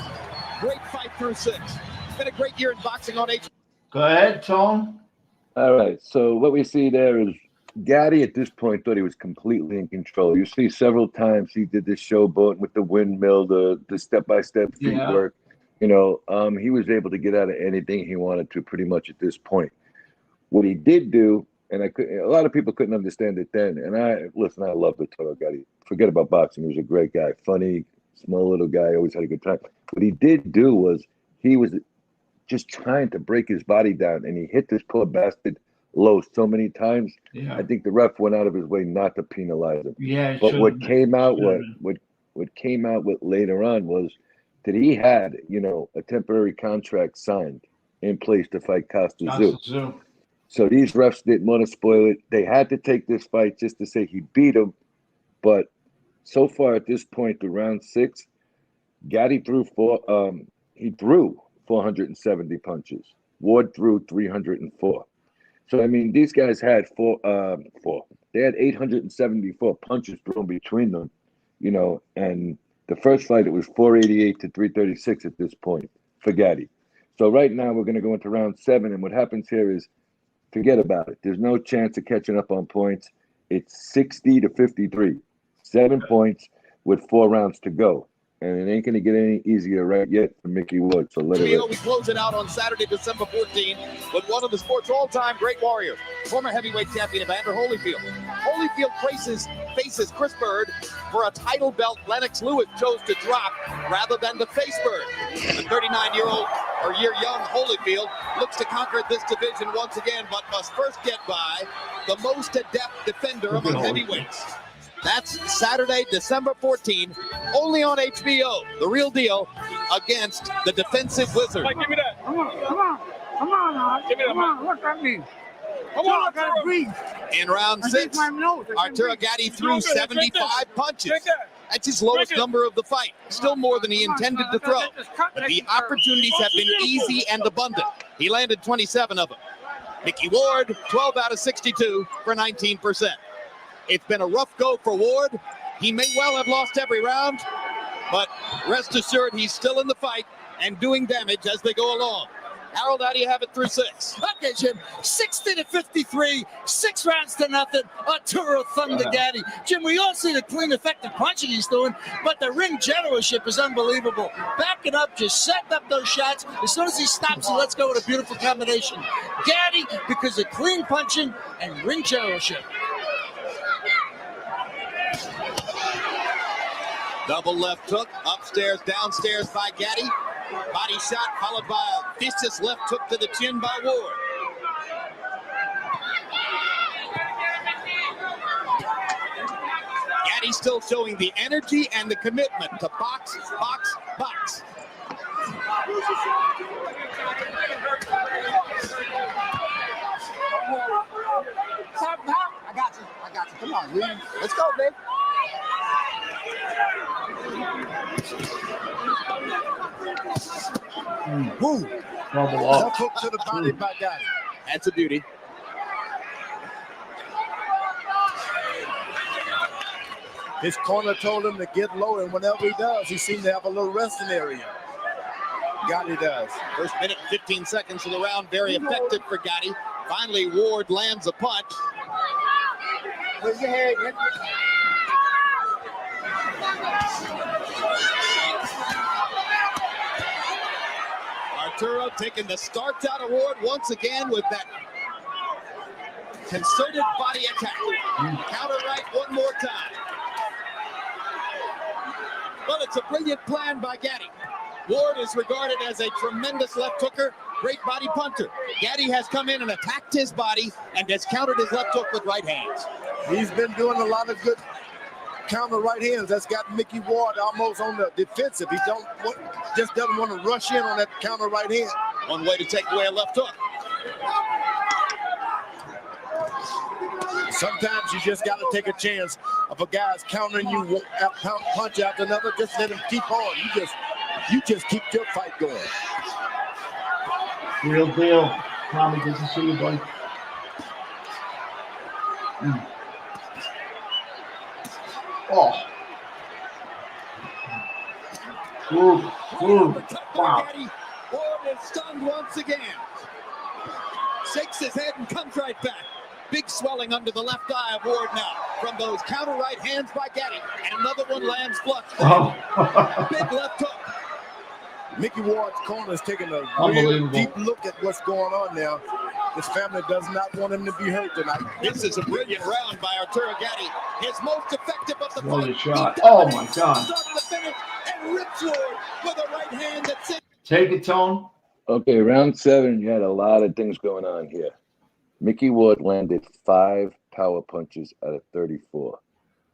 [SPEAKER 5] Great fight through 6. It's been a great year in boxing on H.
[SPEAKER 1] Go ahead, Tone.
[SPEAKER 2] All right. So what we see there is Gatti at this point thought he was completely in control. You see several times he did this showboat with the windmill, the step-by-step feet work. You know, he was able to get out of anything he wanted to pretty much at this point. What he did do, and a lot of people couldn't understand it then. And I love Arturo Gatti. Forget about boxing. He was a great guy, funny, small little guy, always had a good time. What he did do was he was just trying to break his body down, and he hit this poor bastard low so many times. I think the ref went out of his way not to penalize him. But what came out with later on was that he had, you know, a temporary contract signed in place to fight Costa Tzu. So these refs didn't want to spoil it. They had to take this fight just to say he beat him. But so far at this point, through round 6, Gatti threw 470 punches. Ward threw 304. So I mean, these guys had they had 874 punches thrown between them, you know. And the first fight, it was 488 to 336 at this point for Gatti. So right now we're going to go into round 7, and what happens here is, forget about it. There's no chance of catching up on points. It's 60 to 53, 7 points with 4 rounds to go. And it ain't going to get any easier right yet for Mickey Ward. So let it rip.
[SPEAKER 5] We close it out on Saturday, December 14th with one of the sport's all-time great warriors, former heavyweight champion Evander Holyfield. Holyfield faces Chris Bird for a title belt Lennox Lewis chose to drop rather than to face Bird. The 39-year-young Holyfield looks to conquer this division once again, but must first get by the most adept defender among heavyweights. That's Saturday, December 14th, only on HBO. The Real Deal against the defensive Wizard.
[SPEAKER 8] Mike, give me that.
[SPEAKER 11] Come on.
[SPEAKER 8] Give me that,
[SPEAKER 11] Come on. What's that mean?
[SPEAKER 8] Come on,
[SPEAKER 11] I gotta breathe.
[SPEAKER 5] In round 6, Arturo Gatti threw 75 punches. That's his lowest number of the fight. Still more than he intended to throw. But the opportunities have been easy and abundant. He landed 27 of them. Mickey Ward, 12 out of 62 for 19%. It's been a rough go for Ward. He may well have lost every round, but rest assured he's still in the fight and doing damage as they go along. Harold, how do you have it through 6?
[SPEAKER 11] Okay, Jim. 60 to 53, 6 rounds to nothing. Arturo Thunder Gatti. Jim, we all see the clean, effective punching he's doing, but the ring generalship is unbelievable. Backing up, just setting up those shots. As soon as he stops, he lets go with a beautiful combination. Gatti, because of clean punching and ring generalship.
[SPEAKER 5] Double left hook, upstairs, downstairs by Gatti. Body shot followed by a vicious left hook to the chin by Ward. Gatti still showing the energy and the commitment to box, box, box.
[SPEAKER 7] I got you. Come on, Lee. Let's go, babe.
[SPEAKER 4] Woo. Left hook to the body by Gatti.
[SPEAKER 5] That's a beauty.
[SPEAKER 6] His corner told him to get low, and whenever he does, he seems to have a little resting area. Gatti does.
[SPEAKER 5] First minute, 15 seconds of the round, very effective for Gatti. Finally, Ward lands a punch.
[SPEAKER 7] Where's your head?
[SPEAKER 5] Arturo taking the starts out of Ward once again with that concerted body attack. Counter right one more time. Well, it's a brilliant plan by Gatti. Ward is regarded as a tremendous left hooker, great body puncher. Gatti has come in and attacked his body and has countered his left hook with right hands.
[SPEAKER 6] He's been doing a lot of good counter right hands. That's got Mickey Ward almost on the defensive. He just doesn't want to rush in on that counter right hand.
[SPEAKER 5] One way to take away a left hook.
[SPEAKER 6] Sometimes you just got to take a chance. If a guy's countering you punch after another, just let him keep on. You just keep your fight going.
[SPEAKER 1] Real deal. Tommy, good to see you, buddy. Oh. Ooh. Wow.
[SPEAKER 5] Ward is stunned once again. Shakes his head and comes right back. big swelling under the left eye of Ward now from those counter right hands by Gatti. And another one lands flush. Big left hook.
[SPEAKER 6] Mickey Ward's corner is taking a real deep look at what's going on now. His family does not want him to be hurt tonight.
[SPEAKER 5] This is a brilliant round by Arturo Gatti. His most effective of the
[SPEAKER 1] What a
[SPEAKER 5] fight.
[SPEAKER 1] shot. Oh, my God.
[SPEAKER 5] Starts the finish and rips Ward with a right hand that sits.
[SPEAKER 1] Take it, Tone.
[SPEAKER 2] Okay, round 7, you had a lot of things going on here. Mickey Ward landed 5 power punches out of 34.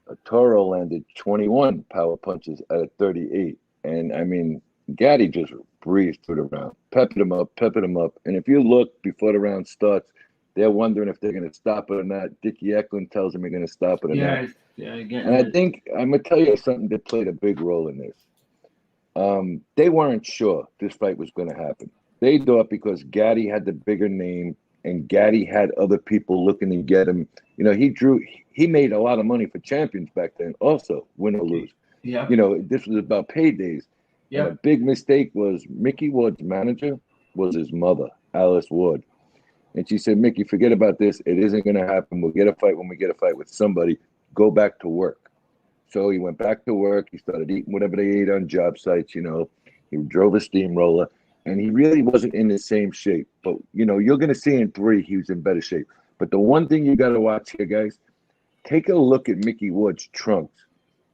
[SPEAKER 2] Arturo landed 21 power punches out of 38. And, I mean, Gatti just breezed through the round. Peppered him up. And if you look before the round starts, they're wondering if they're going to stop it or not. Dickie Eklund tells them they're going to stop it or not.
[SPEAKER 1] Yeah,
[SPEAKER 2] and I think, I'm going to tell you something that played a big role in this. They weren't sure this fight was going to happen. They thought because Gatti had the bigger name and Gatti had other people looking to get him. You know, he made a lot of money for champions back then also, win or lose.
[SPEAKER 1] Yeah.
[SPEAKER 2] You know, this was about paydays.
[SPEAKER 1] Yeah.
[SPEAKER 2] And a big mistake was Mickey Ward's manager was his mother, Alice Ward. And she said, Mickey, forget about this. It isn't going to happen. We'll get a fight when we get a fight with somebody. Go back to work. So he went back to work. He started eating whatever they ate on job sites, you know. He drove a steamroller. And he really wasn't in the same shape. But, you know, you're going to see in 3, he was in better shape. But the one thing you got to watch here, guys, take a look at Mickey Ward's trunks.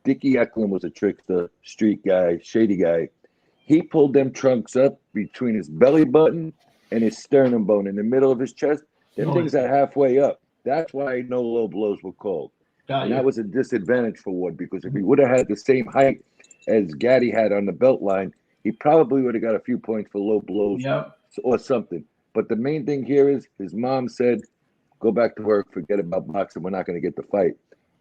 [SPEAKER 2] Dickie Eklund was a trickster, street guy, shady guy. He pulled them trunks up between his belly button and his sternum bone in the middle of his chest. Them things are halfway up. That's why no low blows were called. And that was a disadvantage for Ward, because if he would have had the same height as Gatti had on the belt line, he probably would have got a few points for low blows or something. But the main thing here is his mom said, go back to work, forget about boxing. We're not going to get the fight.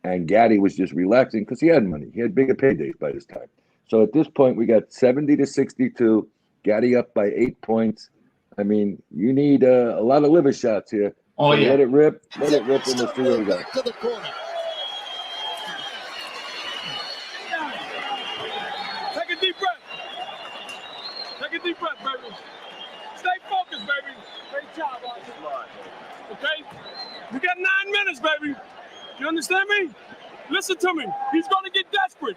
[SPEAKER 2] And Gatti was just relaxing because he had money. He had bigger paydays by this time. So at this point, we got 70-62. Gatti up by 8 points. I mean, you need a lot of liver shots here.
[SPEAKER 1] Oh,
[SPEAKER 2] so
[SPEAKER 1] yeah.
[SPEAKER 2] Let it rip, and let's see what we got.
[SPEAKER 5] To the corner.
[SPEAKER 8] Take a deep breath. Take a deep breath, baby. Stay focused, baby. Great job, Archie. Okay? We got 9 minutes, baby. You understand me? Listen to me. He's going to get desperate.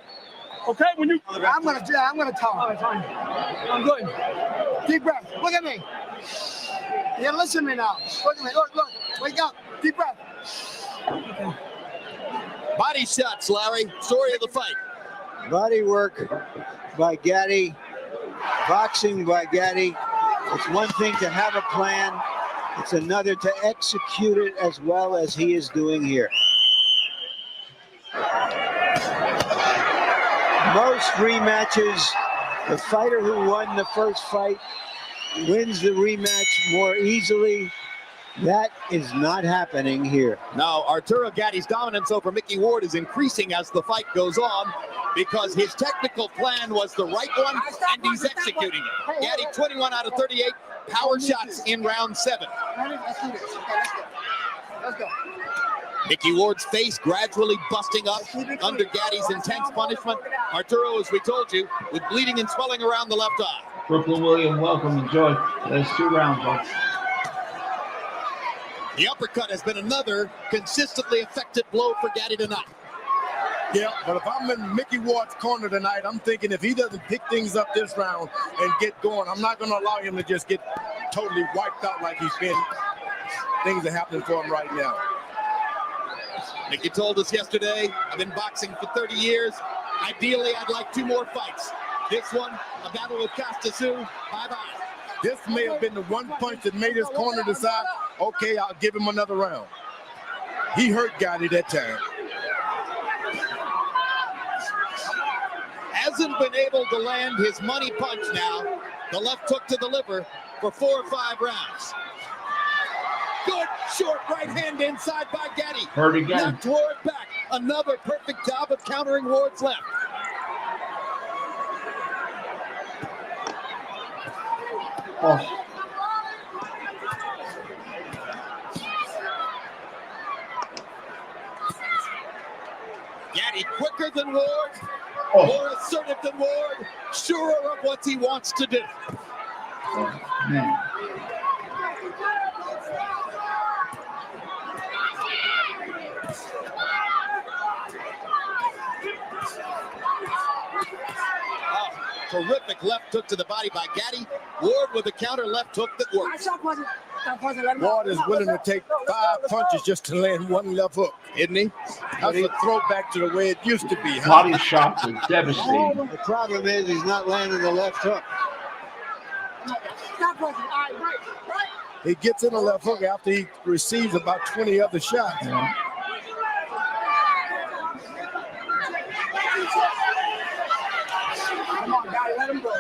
[SPEAKER 8] Okay? When you...
[SPEAKER 7] I'm gonna tell him.
[SPEAKER 8] All right, fine.
[SPEAKER 7] I'm good. Deep breath. Look at me. You gotta listen to me now. Look at me. Look. Wake up. Deep breath.
[SPEAKER 5] Body shots, Larry. Story of the fight.
[SPEAKER 4] Body work by Gatti, boxing by Gatti. It's one thing to have a plan. It's another to execute it as well as he is doing here. Most rematches, the fighter who won the first fight wins the rematch more easily. That is not happening here.
[SPEAKER 5] Now, Arturo Gatti's dominance over Mickey Ward is increasing as the fight goes on because his technical plan was the right one, and he's executing it. Gatti 21 out of 38 power shots in round 7.
[SPEAKER 7] Let's go.
[SPEAKER 5] Mickey Ward's face gradually busting up under Gatti's intense punishment. Arturo, as we told you, with bleeding and swelling around the left eye.
[SPEAKER 1] Brooklyn William, welcome. Enjoy. There's 2 rounds, folks.
[SPEAKER 5] The uppercut has been another consistently effective blow for Gatti tonight.
[SPEAKER 6] Yeah, but if I'm in Mickey Ward's corner tonight, I'm thinking if he doesn't pick things up this round and get going, I'm not going to allow him to just get totally wiped out like he's been. Things are happening for him right now.
[SPEAKER 5] Mickey told us yesterday, I've been boxing for 30 years. Ideally, I'd like 2 more fights. This one, a battle with Castasu. Bye-bye.
[SPEAKER 6] This may have been the one punch that made his corner decide, okay, I'll give him another round. He hurt Gatti that time.
[SPEAKER 5] Hasn't been able to land his money punch now. The left hook to the liver for 4 or 5 rounds. Good short right hand inside by Gatti.
[SPEAKER 1] Hurt again.
[SPEAKER 5] Knocked Ward back. Another perfect job of countering Ward's left.
[SPEAKER 1] Oh.
[SPEAKER 5] Gatti quicker than Ward, more assertive than Ward, surer of what he wants to do.
[SPEAKER 1] Man.
[SPEAKER 5] Terrific left hook to the body by Gatti. Ward with a counter left hook that works.
[SPEAKER 6] Ward is willing to take 5 punches just to land one left hook, isn't he? That's a throwback to the way it used to be.
[SPEAKER 1] Body shots are devastating.
[SPEAKER 4] The problem is he's not landing the left hook.
[SPEAKER 6] He gets in a left hook after he receives about 20 other shots.
[SPEAKER 1] Yeah.
[SPEAKER 7] Come on, guy, let him go.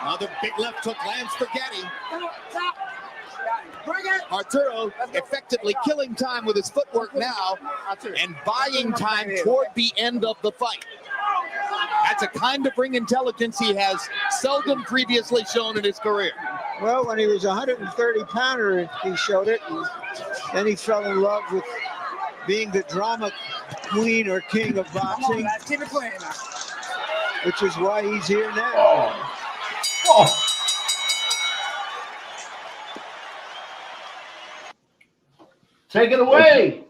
[SPEAKER 5] Another big left hook lands for Gatti. Arturo effectively killing time with his footwork now and buying time toward the end of the fight. That's a kind of ring intelligence he has seldom previously shown in his career.
[SPEAKER 4] Well, when he was a 130-pounder, he showed it. And then he fell in love with being the drama queen or king of boxing, which is why he's here now.
[SPEAKER 1] Oh. Take it away.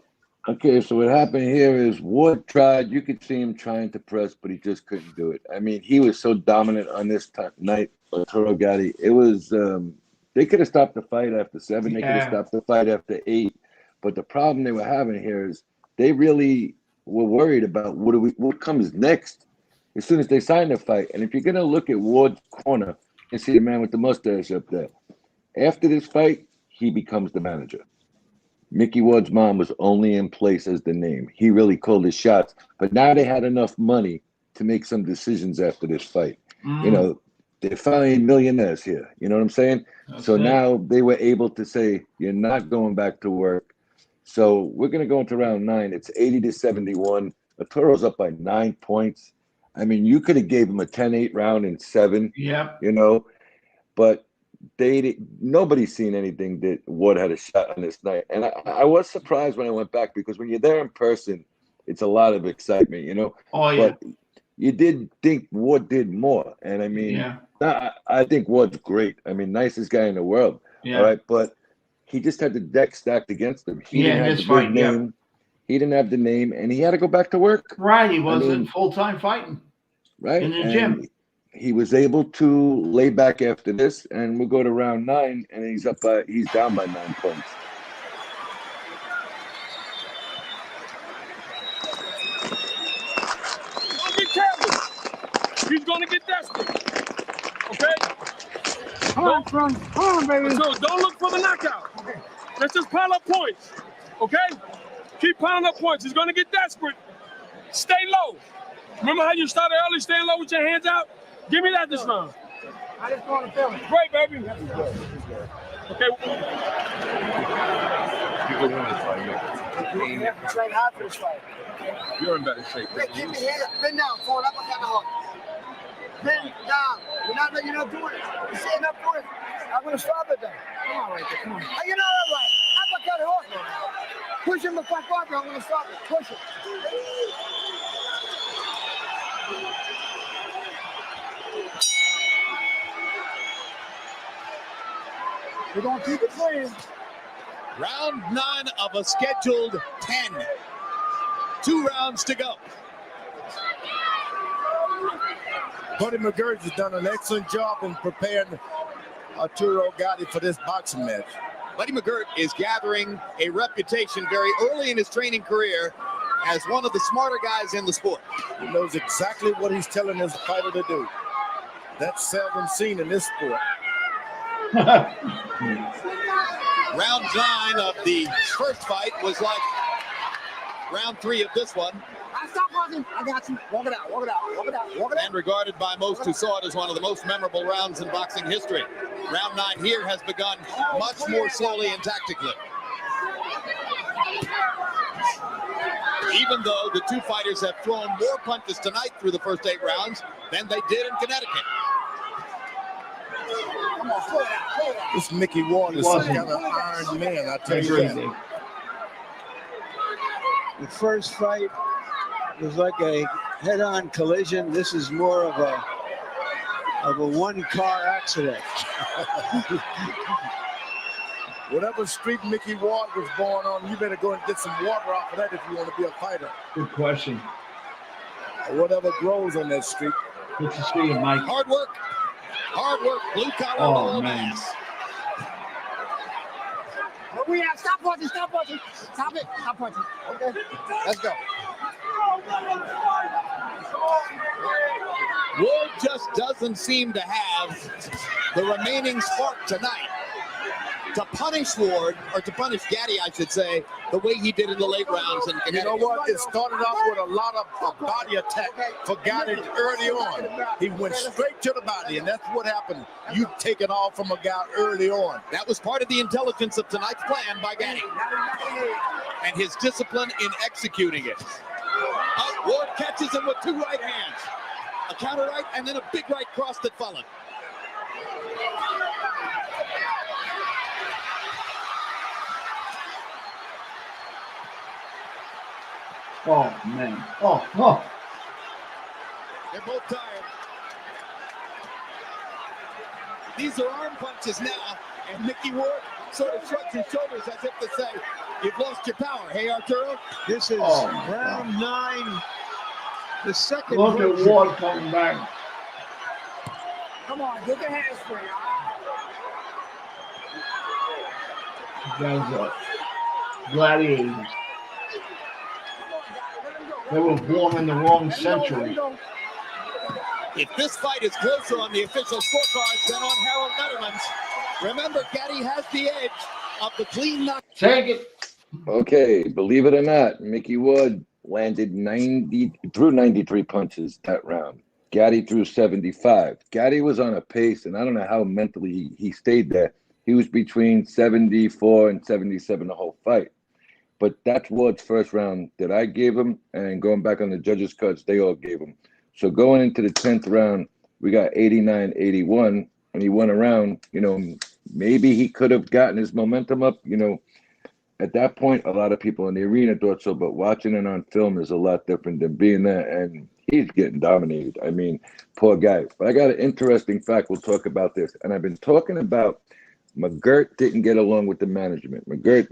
[SPEAKER 2] Okay, so what happened here is Ward tried. You could see him trying to press, but he just couldn't do it. I mean, he was so dominant on this night, Arturo Gatti. It was they could have stopped the fight after 7. They could have stopped the fight after 8. But the problem they were having here is they really were worried about what comes next as soon as they sign the fight. And if you're gonna look at Ward's corner and see the man with the mustache up there, after this fight, he becomes the manager. Mickey Ward's mom was only in place as the name. He really called his shots, but now they had enough money to make some decisions after this fight. You know, they're finally millionaires here. You know what I'm saying? So now they were able to say, you're not going back to work. So we're going to go into round 9. It's 80-71. Arturo's up by 9 points. I mean, you could have gave him a 10-8 round in 7.
[SPEAKER 1] Yeah.
[SPEAKER 2] You know, but nobody's seen anything that Ward had a shot on this night. And I was surprised when I went back, because when you're there in person, it's a lot of excitement, you know.
[SPEAKER 1] Oh, yeah.
[SPEAKER 2] But you did think Ward did more. And I mean, I think Ward's great. I mean, nicest guy in the world.
[SPEAKER 1] Yeah.
[SPEAKER 2] All right. But he just had the deck stacked against him. He didn't have the big name. He didn't have the name, and he had to go back to work.
[SPEAKER 1] Right. He wasn't full-time fighting.
[SPEAKER 2] Right.
[SPEAKER 1] In the gym.
[SPEAKER 2] He was able to lay back after this, and we'll go to round 9, and he's down by 9 points.
[SPEAKER 8] Don't get careless. He's gonna get desperate. Okay?
[SPEAKER 7] Come on, son. Come on, baby.
[SPEAKER 8] So don't look for the knockout. Okay. Let's just pile up points. Okay? Keep piling up points. He's gonna get desperate. Stay low. Remember how you started early, staying low with your hands out? Give me that this round.
[SPEAKER 7] I just want to feel it.
[SPEAKER 8] Great, baby. Okay.
[SPEAKER 10] You can win this fight, man.
[SPEAKER 7] Train hard for this fight.
[SPEAKER 10] You're in better shape.
[SPEAKER 7] Hey, keep your head up. Bend down. Forward up. I got the hook. Bend down. You're not doing it. You're sitting up for it. I'm going to stop it then. Come on, right there. Come on. You know that right. I'm going to cut it off. Push him the fuck off. I'm going to stop it. Push it. We're going to keep it playing.
[SPEAKER 5] Round 9 of a scheduled 10. 2 rounds to go.
[SPEAKER 6] Buddy McGirt has done an excellent job in preparing Arturo Gatti for this boxing match.
[SPEAKER 5] Buddy McGirt is gathering a reputation very early in his training career as one of the smarter guys in the sport.
[SPEAKER 6] He knows exactly what he's telling his fighter to do. That's seldom seen in this sport.
[SPEAKER 5] Round 9 of the first fight was like round 3 of this one.
[SPEAKER 7] Stop walking. I got you. Walk it out. Walk it out. Walk it out. Walk it out.
[SPEAKER 5] And regarded by most who saw it as one of the most memorable rounds in boxing history. Round 9 here has begun much more slowly and tactically. Even though the two fighters have thrown more punches tonight through the first 8 rounds than they did in Connecticut.
[SPEAKER 7] Come on, slow it out. Slow it out.
[SPEAKER 6] This Mickey Ward is some kind of iron man, I tell you that.
[SPEAKER 4] The first fight was like a head-on collision. This is more of a one-car accident.
[SPEAKER 6] Whatever street Mickey Ward was born on, you better go and get some water off of that if you want to be a fighter.
[SPEAKER 1] Good question.
[SPEAKER 6] whatever grows on that street.
[SPEAKER 1] Good to see you, Mike.
[SPEAKER 5] Hard work, blue collar, low mass.
[SPEAKER 7] We have stop watching. Stop it. Stop watching. Okay,
[SPEAKER 5] Let's go. Ward just doesn't seem to have the remaining spark tonight to punish Ward, or to punish Gatti, I should say, the way he did in the late rounds. And
[SPEAKER 6] you know what? It started off with a lot of body attack for Gatti early on. He went straight to the body, and that's what happened. You take it off from a guy early on.
[SPEAKER 5] That was part of the intelligence of tonight's plan by Gatti and his discipline in executing it. Ward catches him with two right hands. A counter right and then a big right cross that followed.
[SPEAKER 1] Oh, man. Oh.
[SPEAKER 5] They're both tired. These are arm punches now, and Mickey Ward sort of shrugs his shoulders as if to say, you've lost your power. Hey, Arturo?
[SPEAKER 4] This is round 9. The second.
[SPEAKER 1] Look at Ward coming back.
[SPEAKER 7] come on, get your hands free.
[SPEAKER 1] Guys are gladiators. They were born in the wrong century.
[SPEAKER 5] If this fight is closer on the official scorecards than on Harold Letterman's, remember, Gatti has the edge of the clean knock.
[SPEAKER 1] Take it.
[SPEAKER 2] Okay, believe it or not, Mickey Ward threw 93 punches that round. Gatti threw 75. Gatti was on a pace, and I don't know how mentally he stayed there. He was between 74 and 77 the whole fight. But that's Ward's first round that I gave him, and going back on the judges' cuts, they all gave him. So going into the 10th round, we got 89-81, and he won a round. You know, maybe he could have gotten his momentum up. You know, at that point, a lot of people in the arena thought so, but watching it on film is a lot different than being there, and he's getting dominated. I mean, poor guy. But I got an interesting fact. We'll talk about this, and I've been talking about McGirt didn't get along with the management. McGirt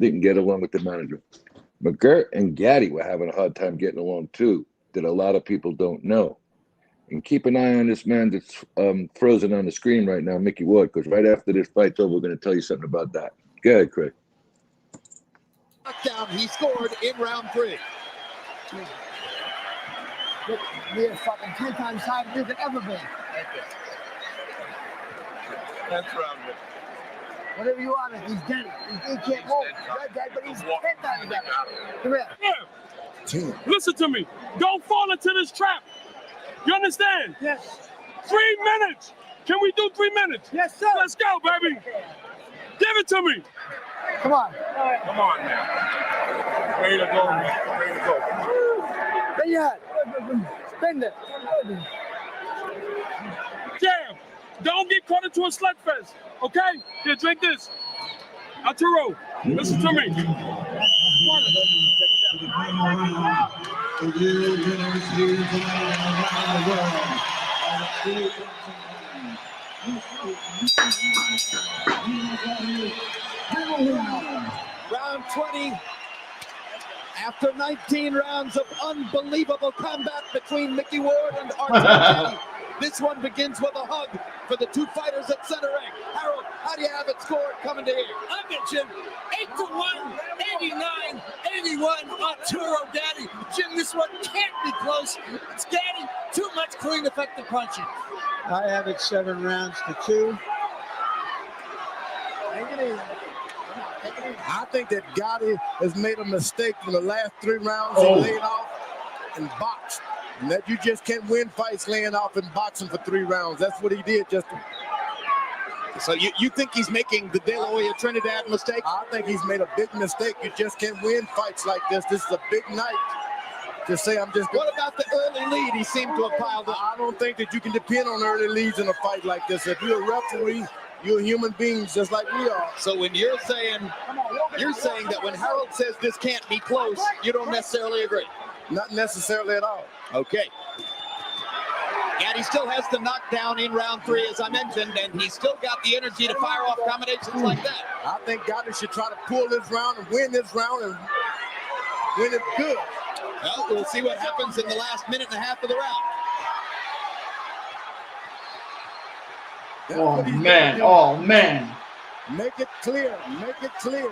[SPEAKER 2] and Gatti were having a hard time getting along too, that a lot of people don't know. And keep an eye on this man that's frozen on the screen right now, Mickey Ward, because right after this fight's over, we're going to tell you something about that. Go ahead, Craig.
[SPEAKER 5] Knockdown he scored in round 3.
[SPEAKER 7] Look, we are fucking 10 times higher than we've ever been.
[SPEAKER 10] That's round one.
[SPEAKER 7] Whatever you want, he's dead. He can't move. He's dead, but he's 10 times better. Come here.
[SPEAKER 8] Yeah. Listen to me. Don't fall into this trap. You understand?
[SPEAKER 7] Yes.
[SPEAKER 8] 3 minutes. Can we do 3 minutes?
[SPEAKER 7] Yes, sir.
[SPEAKER 8] Let's go, baby. Give it to me.
[SPEAKER 7] Come on.
[SPEAKER 10] Come on, man. Ready to go, man. Ready to go.
[SPEAKER 7] There you have it. Spin it.
[SPEAKER 8] Jam. Don't get caught into a slugfest, okay? Here, drink this. Arturo, listen to me.
[SPEAKER 5] Round 20. After 19 rounds of unbelievable combat between Mickey Ward and Arturo Gatti, this one begins with a hug for the two fighters at center ring. Harold, how do you have it scored coming to here?
[SPEAKER 11] I bet you 8-1, 89, 81, Arturo Gatti. Jim, this one can't be close. It's Gatti, too much clean, effective punching.
[SPEAKER 4] I have it 7 rounds to 2.
[SPEAKER 6] I think that Gatti has made a mistake in the last 3 rounds. He laid off and boxed. And that you just can't win fights laying off and boxing for 3 rounds. That's what he did, Justin.
[SPEAKER 5] So you think he's making the De La Hoya Trinidad mistake?
[SPEAKER 6] I think he's made a big mistake. You just can't win fights like this. This is a big night. Just say I'm just.
[SPEAKER 5] What about the early lead he seemed to have piled up?
[SPEAKER 6] I don't think that you can depend on early leads in a fight like this. If you're a referee, you're human beings just like we are.
[SPEAKER 5] So when you're saying that when Harold says this can't be close, you don't necessarily agree?
[SPEAKER 6] Not necessarily at all.
[SPEAKER 5] Okay. Gatti still has the knockdown in round 3, as I mentioned, and he's still got the energy to fire off combinations like that.
[SPEAKER 6] I think Gatti should try to pull this round and win this round and win it good.
[SPEAKER 5] Well, we'll see what happens in the last minute and a half of the round.
[SPEAKER 1] Oh, man. Oh, man.
[SPEAKER 6] Make it clear. Make it clear.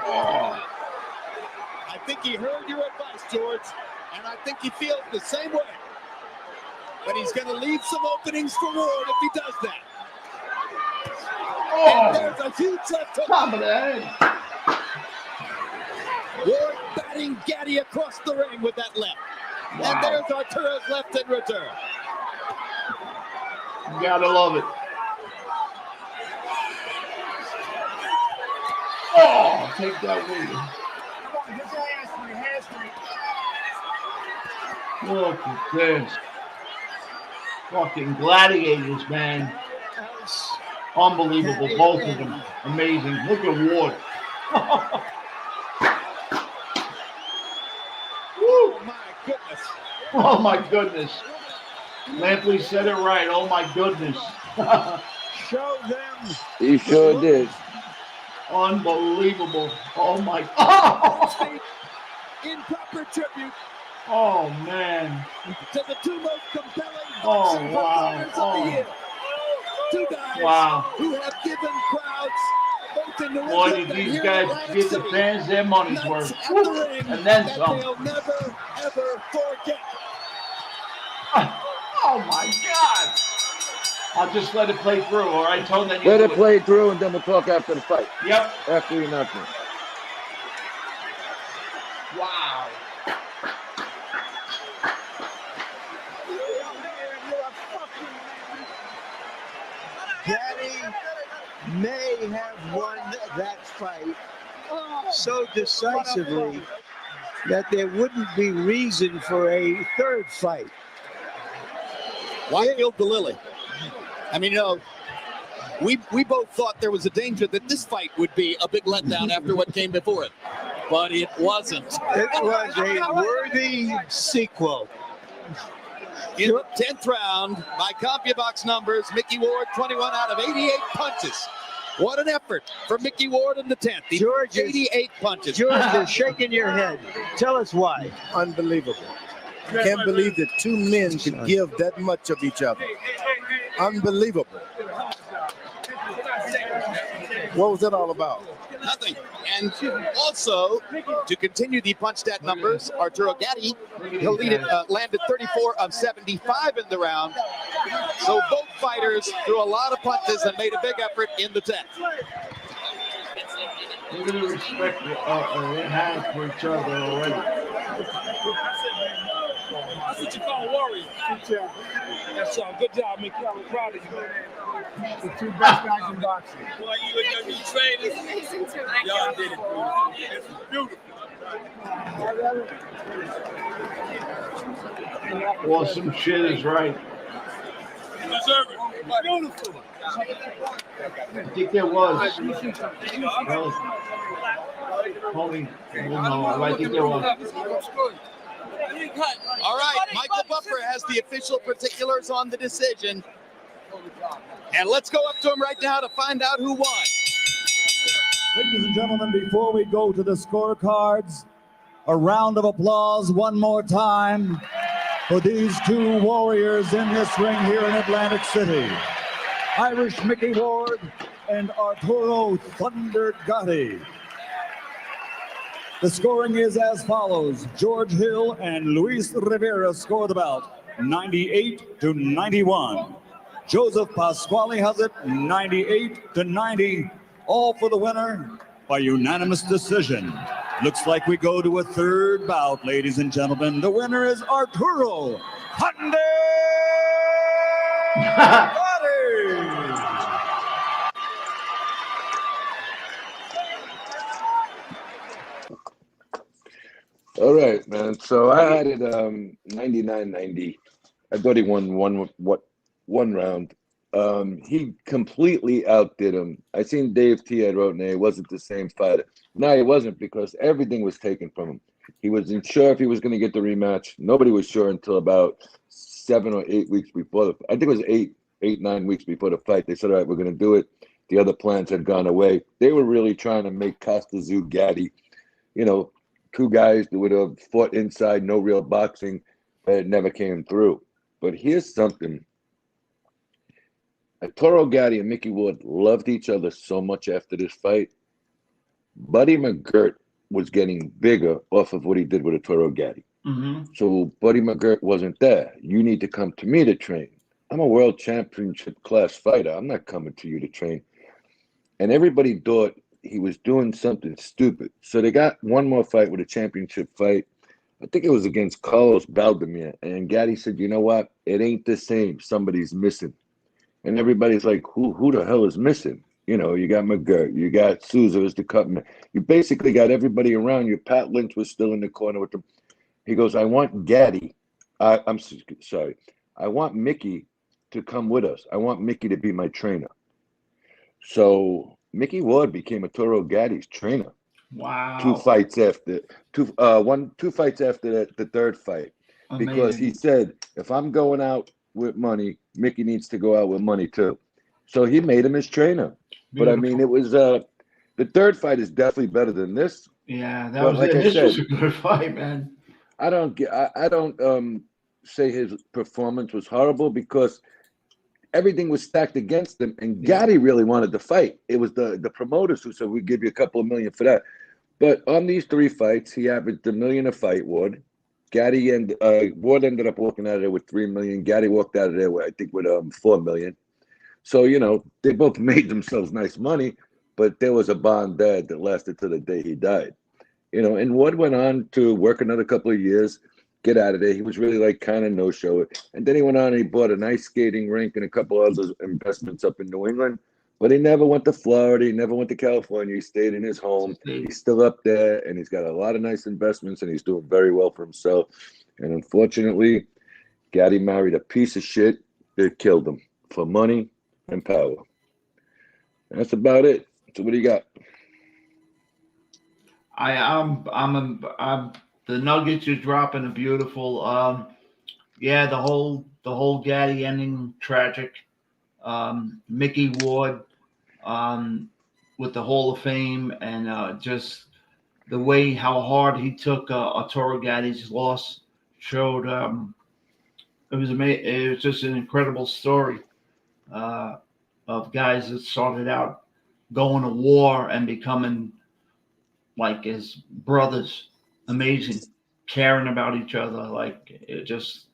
[SPEAKER 5] Oh. I think he heard your advice, George, and I think he feels the same way. But he's going to leave some openings for Ward if he does that.
[SPEAKER 1] Oh.
[SPEAKER 5] And there's a huge left hook.
[SPEAKER 1] Top of the head.
[SPEAKER 5] Ward batting Gatti across the ring with that left.
[SPEAKER 1] Wow.
[SPEAKER 5] And there's Arturo's left in return.
[SPEAKER 1] You gotta love it. Oh, take that with you. Look at this. Fucking gladiators, man. Unbelievable, both of them. Amazing. Look at Ward.
[SPEAKER 5] Oh my goodness.
[SPEAKER 1] Oh my goodness. Lampley said it right. Oh my goodness.
[SPEAKER 4] Show them.
[SPEAKER 2] He sure did.
[SPEAKER 1] Unbelievable. Oh my. Oh,
[SPEAKER 5] In proper tribute
[SPEAKER 1] oh man.
[SPEAKER 5] to the two most compelling
[SPEAKER 1] Oh,
[SPEAKER 5] boxing
[SPEAKER 1] wow.
[SPEAKER 5] performers of the
[SPEAKER 1] Oh.
[SPEAKER 5] year. Two guys
[SPEAKER 1] Wow.
[SPEAKER 5] who have given crowds both in New
[SPEAKER 1] Boy,
[SPEAKER 5] England
[SPEAKER 1] did
[SPEAKER 5] and
[SPEAKER 1] these
[SPEAKER 5] here in
[SPEAKER 1] guys
[SPEAKER 5] Atlantic
[SPEAKER 1] give the
[SPEAKER 5] City
[SPEAKER 1] fans their money's
[SPEAKER 5] nights
[SPEAKER 1] worth.
[SPEAKER 5] at the ring
[SPEAKER 1] And then
[SPEAKER 5] that
[SPEAKER 1] some.
[SPEAKER 5] they'll never, ever forget.
[SPEAKER 1] Oh my God. I'll just let it play through, all right? Tell them you
[SPEAKER 2] Let
[SPEAKER 1] do
[SPEAKER 2] it play through, and then we'll talk after the fight.
[SPEAKER 1] Yep.
[SPEAKER 2] After you knock me.
[SPEAKER 1] Wow.
[SPEAKER 4] Gatti may have won that fight so decisively that there wouldn't be reason for a third fight.
[SPEAKER 5] Why Gil Galili? I mean, you know, we both thought there was a danger that this fight would be a big letdown after what came before it, but it wasn't.
[SPEAKER 4] It was a worthy sequel.
[SPEAKER 5] In the 10th round, by CompuBox numbers, Mickey Ward 21 out of 88 punches. What an effort for Mickey Ward in the 10th. He
[SPEAKER 4] George is-
[SPEAKER 5] 88 punches.
[SPEAKER 4] George is shaking your head. Tell us why.
[SPEAKER 6] Unbelievable. Can't believe that two men could give that much of each other. Unbelievable. What was that all about?
[SPEAKER 5] Nothing. And also, to continue the punch stat numbers, Arturo Gatti, he'll lead it, landed 34 of 75 in the round. So both fighters threw a lot of punches and made a big effort in the 10th.
[SPEAKER 1] Look at the respect they have for each other already.
[SPEAKER 8] That's what you call warrior. That's all. Good job, Mickey. I'm proud of you, man.
[SPEAKER 7] The two best guys in boxing.
[SPEAKER 8] Boy, you and your new trainers, y'all did it, beautiful. It's beautiful.
[SPEAKER 1] Awesome shit is right.
[SPEAKER 8] You deserve it. Beautiful.
[SPEAKER 1] I think there was. Well, Tony, no, I think there was.
[SPEAKER 5] All right, Michael Buffer has the official particulars on the decision. And let's go up to him right now to find out who won.
[SPEAKER 12] Ladies and gentlemen, before we go to the scorecards, a round of applause one more time for these two warriors in this ring here in Atlantic City. Irish Mickey Ward and Arturo Thunder Gatti. The scoring is as follows. George Hill and Luis Rivera score the bout 98-91. Joseph Pasquale has it 98-90. All for the winner by unanimous decision. Looks like we go to a third bout, ladies and gentlemen. The winner is Arturo Thunder Gatti.
[SPEAKER 2] All right, man. So I had it 99-90. I thought he won one round. He completely outdid him. I seen Dave T had wrote, he wasn't the same fighter. No, he wasn't, because everything was taken from him. He wasn't sure if he was going to get the rematch. Nobody was sure until about 7 or 8 weeks before I think it was 9 weeks before the fight. They said, all right, we're going to do it. the other plans had gone away. They were really trying to make Costa Gatti, you know, two guys that would have fought inside, no real boxing, but it never came through. But here's something. Arturo Gatti and Mickey Ward loved each other so much after this fight. Buddy McGirt was getting bigger off of what he did with Arturo Gatti. So Buddy McGirt wasn't there. You need to come to me to train. I'm a world championship class fighter. I'm not coming to you to train. And everybody thought he was doing something stupid. So they got one more fight with a championship fight. I think it was against Carlos Baldemir. And Gatti said, you know what? It ain't the same. Somebody's missing. And everybody's like, who the hell is missing? You know, you got McGirt, you got Souza as the cutman. You basically got everybody around you. Pat Lynch was still in the corner with them. He goes, I want Gatti. I'm sorry. I want Mickey to come with us. I want Mickey to be my trainer. So Mickey Ward became Arturo Gatti's trainer.
[SPEAKER 1] Wow.
[SPEAKER 2] Two fights after that, the third fight.
[SPEAKER 1] Amazing.
[SPEAKER 2] Because he said, if I'm going out with money, Mickey needs to go out with money too. So he made him his trainer. Beautiful. But I mean, it was the third fight is definitely better than this.
[SPEAKER 1] Yeah, that was like it. This was a good fight, man.
[SPEAKER 2] I don't say his performance was horrible because everything was stacked against him, and Gatti really wanted to fight. It was the promoters who said, we'll give you a couple of million for that. But on these three fights, he averaged $1 million a fight, Ward. Gatti and Ward ended up walking out of there with $3 million. Gatti walked out of there with, I think, with $4 million. So, you know, they both made themselves nice money, but there was a bond there that lasted to the day he died. You know, and Ward went on to work another couple of years, get out of there. He was really like kind of no-show. And then he went on and he bought an ice skating rink and a couple other investments up in New England. But he never went to Florida. He never went to California. He stayed in his home. He's still up there, and he's got a lot of nice investments, and he's doing very well for himself. And unfortunately, Gatti married a piece of shit that killed him for money and power. That's about it. So what do you got?
[SPEAKER 1] The nuggets you're dropping are beautiful. Yeah, the whole Gatti ending tragic. Mickey Ward with the Hall of Fame and just the way how hard he took Arturo Gatti's loss showed it was amazing. It was just an incredible story of guys that started out going to war and becoming like his brothers. Amazing, caring about each other. Like it just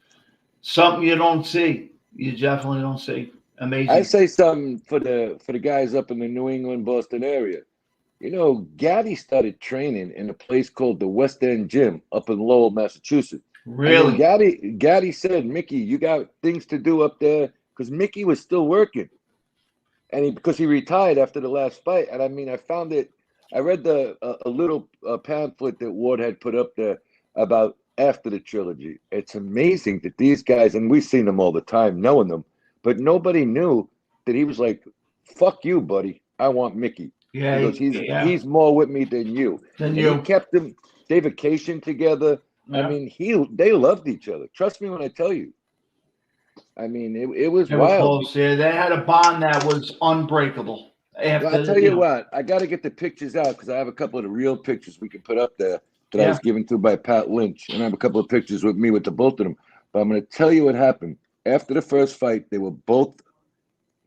[SPEAKER 1] something you don't see. You definitely don't see. Amazing.
[SPEAKER 2] I say something for the guys up in the New England, Boston area. You know, Gatti started training in a place called the West End Gym up in Lowell, Massachusetts.
[SPEAKER 1] Really?
[SPEAKER 2] Gatti said, Mickey, you got things to do up there, because Mickey was still working. And because he retired after the last fight. And I mean, I read a little pamphlet that Ward had put up there about after the trilogy. It's amazing that these guys, and we've seen them all the time, knowing them, but nobody knew that he was like, fuck you, buddy. I want Mickey.
[SPEAKER 1] Yeah.
[SPEAKER 2] Because he's more with me than you. He kept them, they vacationed together. Yeah. I mean, they loved each other. Trust me when I tell you. I mean, it was wild.
[SPEAKER 1] Close. Yeah, they had a bond that was unbreakable.
[SPEAKER 2] I'll tell you what, I got to get the pictures out because I have a couple of the real pictures we can put up there that I was given to by Pat Lynch. And I have a couple of pictures with me with the both of them. But I'm going to tell you what happened. After the first fight, they were both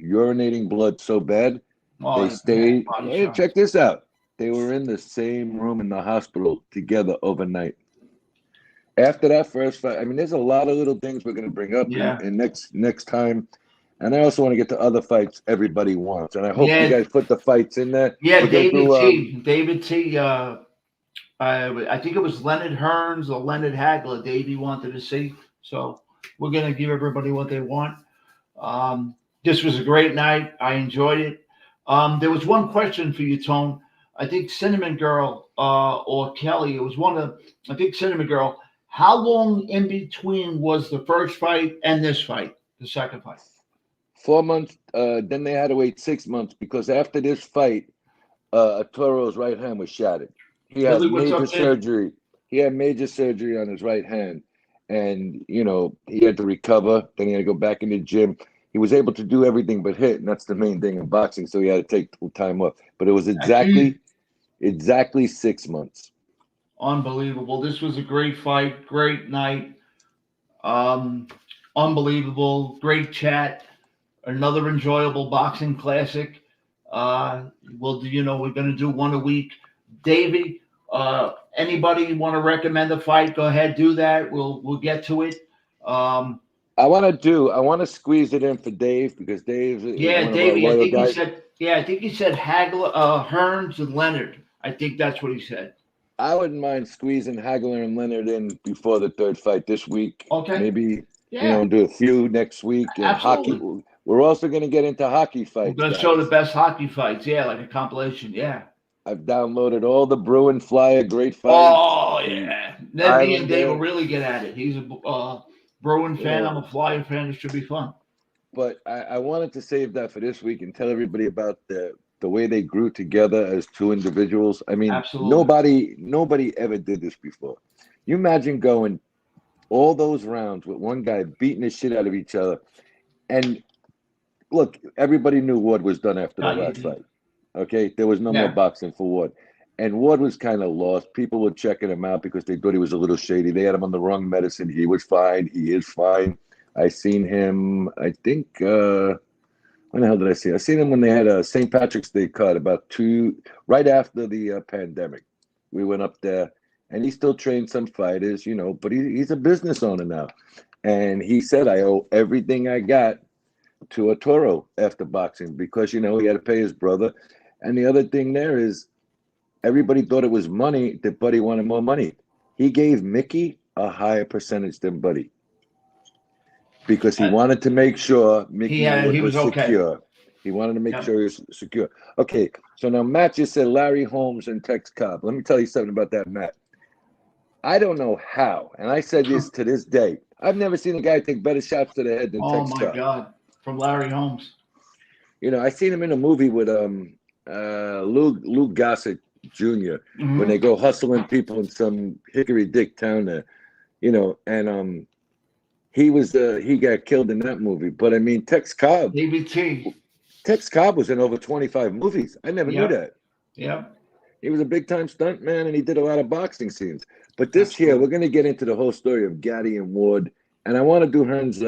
[SPEAKER 2] urinating blood so bad. They stayed. Hey, check this out. They were in the same room in the hospital together overnight. After that first fight, I mean, there's a lot of little things we're going to bring up in next time. And I also want to get to other fights everybody wants. And I hope you guys put the fights in there.
[SPEAKER 1] Yeah, David T. I think it was Leonard Hearns or Leonard Hagler Davey wanted to see. So we're going to give everybody what they want. This was a great night. I enjoyed it. There was one question for you, Tone. I think Cinnamon Girl or Kelly, it was I think Cinnamon Girl. How long in between was the first fight and this fight, the second fight?
[SPEAKER 2] 4 months. Then they had to wait 6 months because after this fight, Arturo's right hand was shattered. He had major surgery. He had major surgery on his right hand. And, you know, he had to recover. Then he had to go back in the gym. he was able to do everything but hit, and that's the main thing in boxing. So he had to take time off. But it was exactly 6 months.
[SPEAKER 1] Unbelievable. This was a great fight, great night. Unbelievable, great chat. Another enjoyable boxing classic. We're going to do one a week. Davey, anybody want to recommend a fight? Go ahead, do that. We'll get to it.
[SPEAKER 2] I want to squeeze it in for Dave because Dave is one of our loyal guys.
[SPEAKER 1] I think he said Hagler, Hearns, and Leonard. I think that's what he said.
[SPEAKER 2] I wouldn't mind squeezing Hagler and Leonard in before the third fight this week.
[SPEAKER 1] Okay.
[SPEAKER 2] Maybe do a few next week. And
[SPEAKER 1] Absolutely.
[SPEAKER 2] hockey. We're also going to get into hockey fights.
[SPEAKER 1] We're going to show the best hockey fights. Yeah, like a compilation. Yeah.
[SPEAKER 2] I've downloaded all the Bruin Flyer great fights.
[SPEAKER 1] Oh, yeah. Then me and Dave will really get at it. He's a Bruin fan. I'm a Flyer fan. It should be fun.
[SPEAKER 2] But I wanted to save that for this week and tell everybody about the way they grew together as two individuals. I mean,
[SPEAKER 1] absolutely.
[SPEAKER 2] nobody ever did this before. You imagine going all those rounds with one guy beating the shit out of each other. And look, everybody knew Ward was done after the last fight. Okay? There was no more boxing for Ward. And Ward was kind of lost. People were checking him out because they thought he was a little shady. They had him on the wrong medicine. He was fine. He is fine. I seen him, I think, when the hell did I see? I seen him when they had a St. Patrick's Day card right after the pandemic. We went up there, and he still trained some fighters, but he's a business owner now. And he said, I owe everything I got to Arturo after boxing because, he had to pay his brother. And the other thing there is everybody thought it was money that Buddy wanted more money. He gave Mickey a higher percentage than Buddy. Because he wanted to make sure Mickey was secure. Okay. He wanted to make sure he was secure. Okay, so now Matt just said Larry Holmes and Tex Cobb. Let me tell you something about that, Matt. I don't know how, and I said this to this day. I've never seen a guy take better shots to the head than Tex Cobb.
[SPEAKER 1] Oh, my God. From Larry Holmes.
[SPEAKER 2] I seen him in a movie with Lou Gossett Jr. When they go hustling people in some hickory dick town there, and he got killed in that movie. But I mean, Tex Cobb. Tex Cobb was in over 25 movies. I never knew that.
[SPEAKER 1] Yeah.
[SPEAKER 2] He was a big time stunt man and he did a lot of boxing scenes. But this year, we're going to get into the whole story of Gatti and Ward. And I want to do Hearns.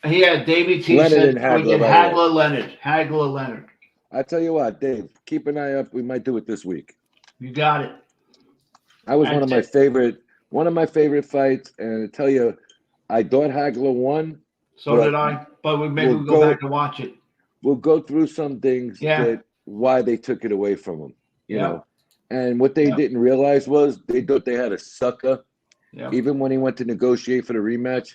[SPEAKER 1] Davey T
[SPEAKER 2] Leonard
[SPEAKER 1] said
[SPEAKER 2] and Hagler,
[SPEAKER 1] we did Hagler, Leonard.
[SPEAKER 2] I tell you what, Dave, keep an eye up. We might do it this week.
[SPEAKER 1] You got it.
[SPEAKER 2] That was one of my favorite fights. And I tell you, I thought Hagler won.
[SPEAKER 1] So did I. But maybe we'll go back and watch it.
[SPEAKER 2] We'll go through some things why they took it away from him. You know. And what they didn't realize was they thought they had a sucker. Yeah. Even when he went to negotiate for the rematch,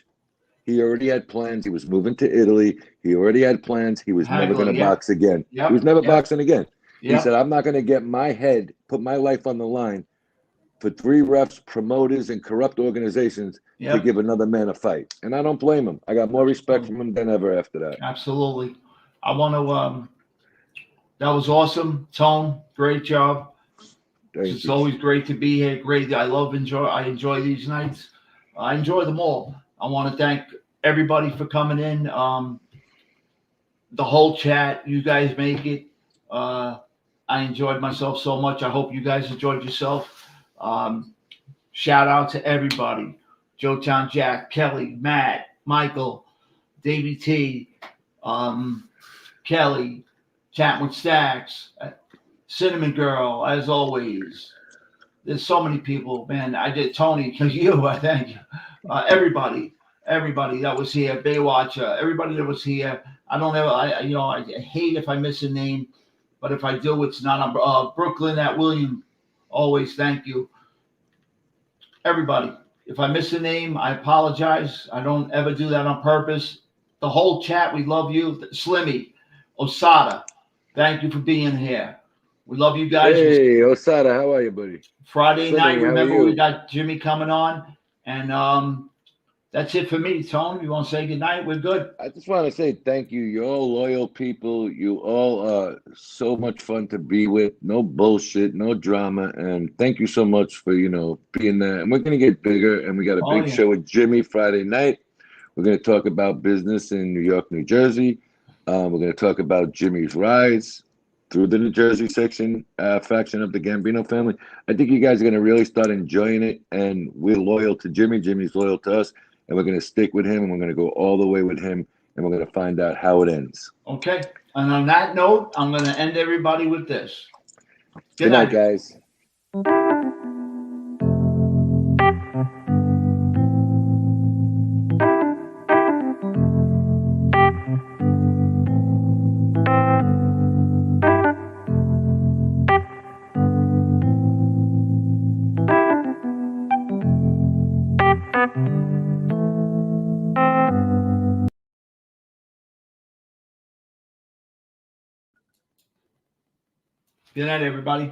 [SPEAKER 2] he already had plans. He was moving to Italy. He already had plans. He was never going to box again. He was never boxing again. He said, I'm not going to get put my life on the line for 3 refs, promoters, and corrupt organizations to give another man a fight. And I don't blame him. I got more respect from him than ever after that.
[SPEAKER 1] Absolutely. I want to, that was awesome. Tone, great job. It's always great to be here. Great. I enjoy these nights. I enjoy them all. I want to thank everybody for coming in. The whole chat, you guys make it. I enjoyed myself so much. I hope you guys enjoyed yourself. Shout out to everybody. Joetown Jack, Kelly, Matt, Michael, Davey T, Kelly, Chatwood Stacks, Cinnamon Girl, as always. There's so many people, man. I did Tony, because I thank you. Everybody that was here, Baywatch, everybody that was here. I hate if I miss a name, but if I do, it's not on Brooklyn at William. Always thank you. Everybody, if I miss a name, I apologize. I don't ever do that on purpose. The whole chat, we love you. Slimmy, Osada, thank you for being here. We love you guys.
[SPEAKER 2] Hey, Osada, how are you, buddy?
[SPEAKER 1] Friday night, remember we got Jimmy coming on. And that's it for me. Tone, you want to say goodnight? We're good.
[SPEAKER 2] I just want to say thank you. You're all loyal people. You all are so much fun to be with. No bullshit, no drama. And thank you so much for, being there. And we're going to get bigger. And we got a big show with Jimmy Friday night. We're going to talk about business in New York, New Jersey. We're going to talk about Jimmy's rise through the New Jersey faction of the Gambino family. I think you guys are going to really start enjoying it, and we're loyal to Jimmy. Jimmy's loyal to us, and we're going to stick with him, and we're going to go all the way with him, and we're going to find out how it ends.
[SPEAKER 1] Okay. And on that note, I'm going to end everybody with this.
[SPEAKER 2] Good night, guys.
[SPEAKER 1] Good night, everybody.